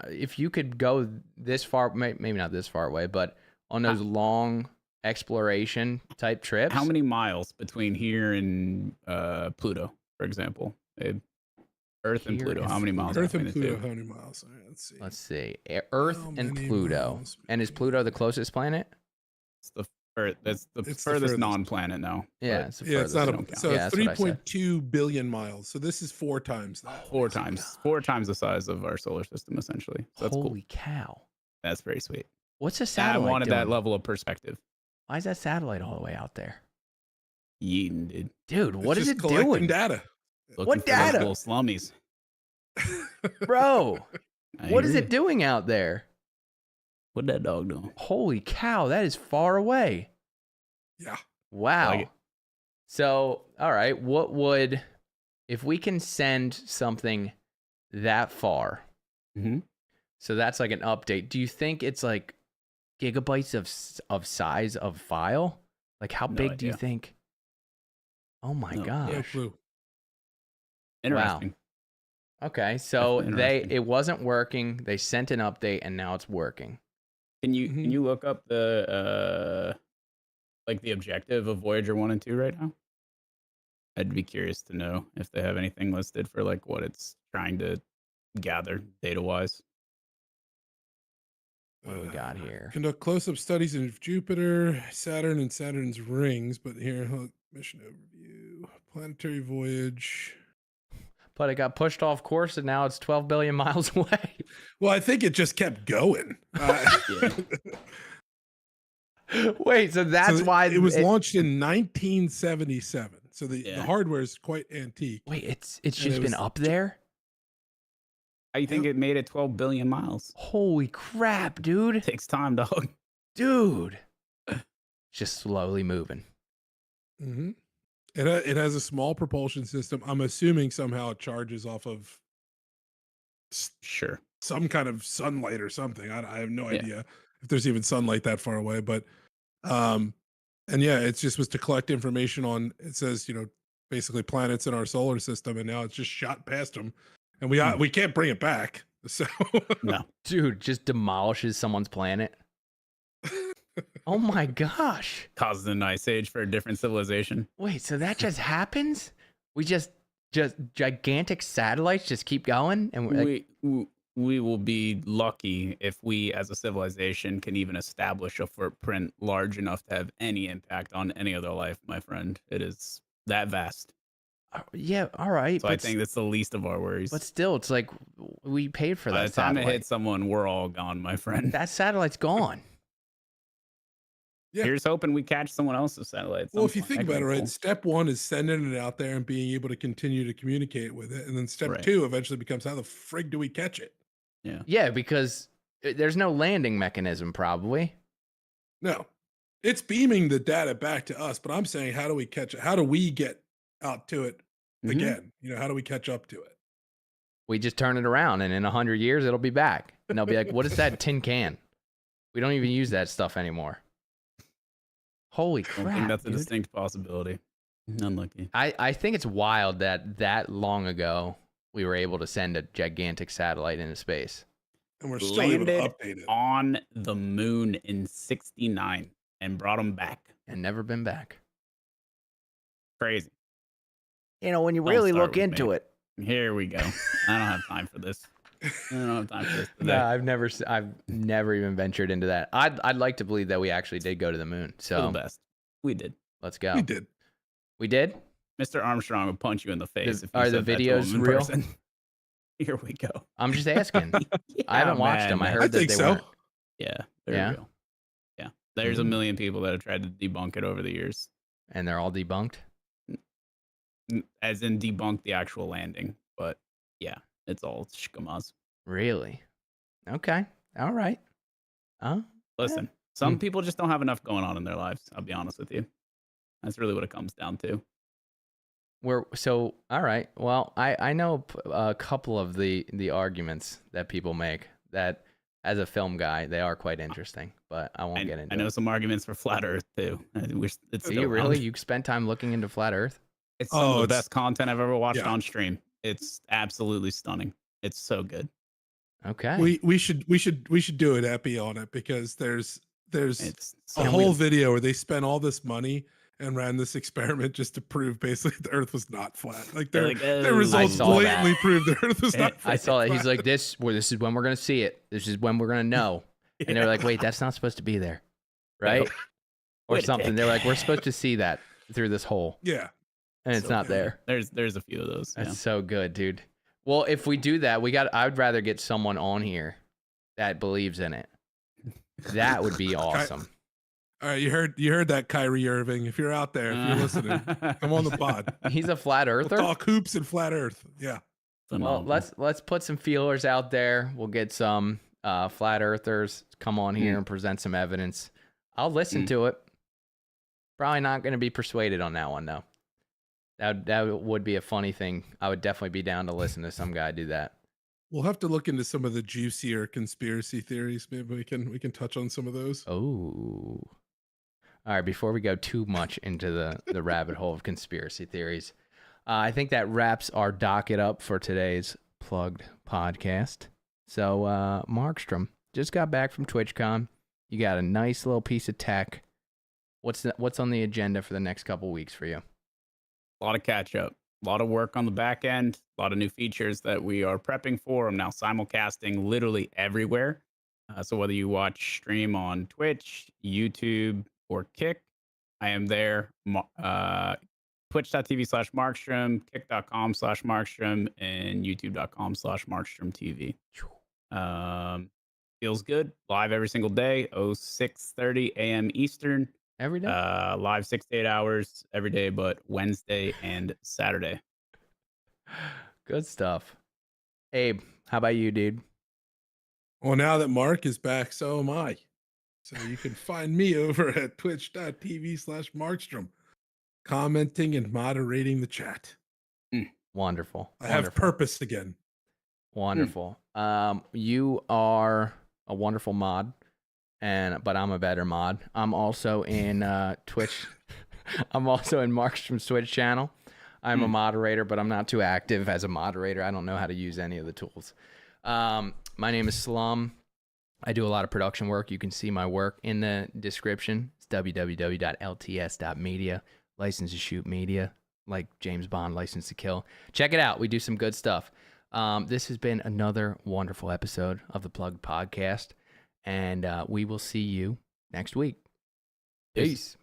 if you could go this far, maybe not this far away, but on those long exploration type trips. How many miles between here and Pluto, for example? Earth and Here Pluto. and How many miles? Earth and between the Pluto, two? how many miles? All right, let's see. Let's see. Earth How and many Pluto. miles And is Pluto the closest planet? It's that's the It's the furthest furthest. non-planet now. Yeah, but it's the Yeah, it's furthest. not don't a. count. So Yeah, it's that's what I said. 3.2 billion miles. So this is 4 times that. four times the size of our solar system, essentially. So that's Holy cool. cow. That's very sweet. What's a I satellite wanted doing? that level of perspective. Why is that satellite all the way out there? Yeeting, dude. Dude, what It's is just it collecting doing? data. Looking What for those data? little slummies. Bro, I what is hear it ya. doing out there? What that dog doing? Holy cow, that is far away. Yeah. Wow. like it. So, all right, what would, if we can send something that far, Mm-hmm. so that's like an update, do you think it's like gigabytes of size of file? Like how No big do you idea. think? Oh my No No gosh. clue. Interesting. Okay, so Definitely interesting. it wasn't working. They sent an update and now it's working. Can you Mhm. can you look up the like the objective of Voyager 1 and 2 right now? I'd be curious to know if they have anything listed for like what it's trying to gather data wise. What do we got here? Conduct close-up studies of Jupiter, Saturn, and Saturn's rings. But here, look, mission overview, planetary voyage. But it got pushed off course and now it's 12 billion miles away. Well, I think it just kept going. Yeah. Wait, so that's So why it was launched in 1977. So the Yeah. hardware is quite antique. Wait, it's And just it been was up there? How you think it made it 12 billion miles? Holy crap, dude. Takes time, dog. Dude. Just slowly moving. Mm-hmm. It has a small propulsion system. I'm assuming somehow it charges off of Sure. some kind of sunlight or something. I have no Yeah. idea if there's even sunlight that far away, but and yeah, it just was to collect information on, it says, basically planets in our solar system, and now it's just shot past them, and we can't bring it back. So No. Dude, just demolishes someone's planet. Oh my gosh. Causes an ice age for a different civilization. Wait, so that just happens? We just gigantic satellites just keep going and we're like, We will be lucky if we as a civilization can even establish a footprint large enough to have any impact on any other life, my friend. It is that vast. yeah, all right. So I think that's the least of our worries. But still, it's like we paid for By that the time satellite. it hits someone, we're all gone, my friend. That satellite's gone. Yeah. Here's hoping we catch someone else's satellite. at Well, some if you point. think That could about it, be right, cool. step one is sending it out there and being able to continue to communicate with it, and then step Right. two eventually becomes, how the frig do we catch it? Yeah, because there's no landing mechanism probably. No, it's beaming the data back to us, but I'm saying, how do we catch it? How do we get out to it Mhm. again? How do we catch up to it? We just turn it around and in 100 years it'll be back. And they'll be like, what is that tin can? We don't even use that stuff anymore. Holy I don't crap. think that's a dude. distinct possibility. Unlucky. I think it's wild that long ago we were able to send a gigantic satellite into space. And we're still able to Landed update it. on the moon in '69 and brought them back. And never been back. Crazy. When you Don't really start look with into me. it. Here we go. I don't have time for this. I don't have time for this today. No, I've never even ventured into that. I'd like to believe that we actually did go to the moon. For the So best. We did. let's go. We did. We did? Mr. Armstrong would punch you in the face if you are the said that to videos him in real? person. Here we go. I'm just asking. I haven't watched them. I man. heard I that think they so. weren't. Yeah, they're Yeah? real. Yeah. There's a million people that have tried to debunk it over the years. And they're all debunked. As in debunk the actual landing. But yeah, it's all shkamaz. Really? Okay. All right. Listen, some people just don't have enough going on in their lives. I'll be honest with you. That's really what it comes down to. All right. Well, I know a couple of the arguments that people make that as a film guy, they are quite interesting, but I won't get into I know it. some arguments for flat Earth too. I wish it's Do still you really? around. You spent time looking into flat Earth? It's some of the it's- best content I've ever watched yeah. on stream. It's absolutely stunning. It's so good. Okay. We should do an epi on it, because there's It's so a Can whole we- video where they spent all this money and ran this experiment just to prove basically the Earth was not flat. Like They're their like, their "Oh, results saw that. blatantly proved the Earth was not. I saw that. He's flat. like, this is when we're going to see it. This is when we're going to know. And they're like, wait, that's not supposed to be there. Right? Or Wait a something. tick. They're like, we're supposed to see that through this hole. Yeah, And it's So not good. there. There's a few of those. That's Yeah. so good, dude. Well, if we do that, I would rather get someone on here that believes in it. That would be awesome. all right. You heard that, Kyrie Irving. If you're out there, if you're listening, come on the pod. He's a flat We'll earther. talk hoops and flat Earth. Yeah, phenomenal. Well, let's put some feelers out there. We'll get some flat earthers to come on here and present some evidence. I'll listen to it. Probably not going to be persuaded on that one though. That would be a funny thing. I would definitely be down to listen to some guy do that. We'll have to look into some of the juicier conspiracy theories. Maybe we can touch on some of those. Oh. All right, before we go too much into the rabbit hole of conspiracy theories, I think that wraps our docket up for today's Plugged podcast. So, Markstrom just got back from TwitchCon. You got a nice little piece of tech. What's on the agenda for the next couple weeks for you? A lot of catch up, a lot of work on the back end, a lot of new features that we are prepping for. I'm now simulcasting literally everywhere. So whether you watch stream on Twitch, YouTube, or Kick, I am there. Twitch.tv/Markstrom, Kick.com/Markstrom, and YouTube.com/MarkstromTV. Feels good. Live every single day, 6:30 a.m. Eastern. Every day? Live 6 to 8 hours every day, but Wednesday and Saturday. Good stuff. Abe, how about you, dude? Well, now that Mark is back, so am I. So you can find me over at twitch.tv/Markstrom, commenting and moderating the chat. Wonderful. I have purpose again. Wonderful. You are a wonderful mod, but I'm a better mod. I'm also in Twitch. I'm also in Markstrom's Twitch channel. I'm a moderator, but I'm not too active as a moderator. I don't know how to use any of the tools. My name is Slum. I do a lot of production work. You can see my work in the description. It's www.lts.media. License to shoot media, like James Bond, License to Kill. Check it out. We do some good stuff. This has been another wonderful episode of the Plugged Podcast, and we will see you next week. Peace.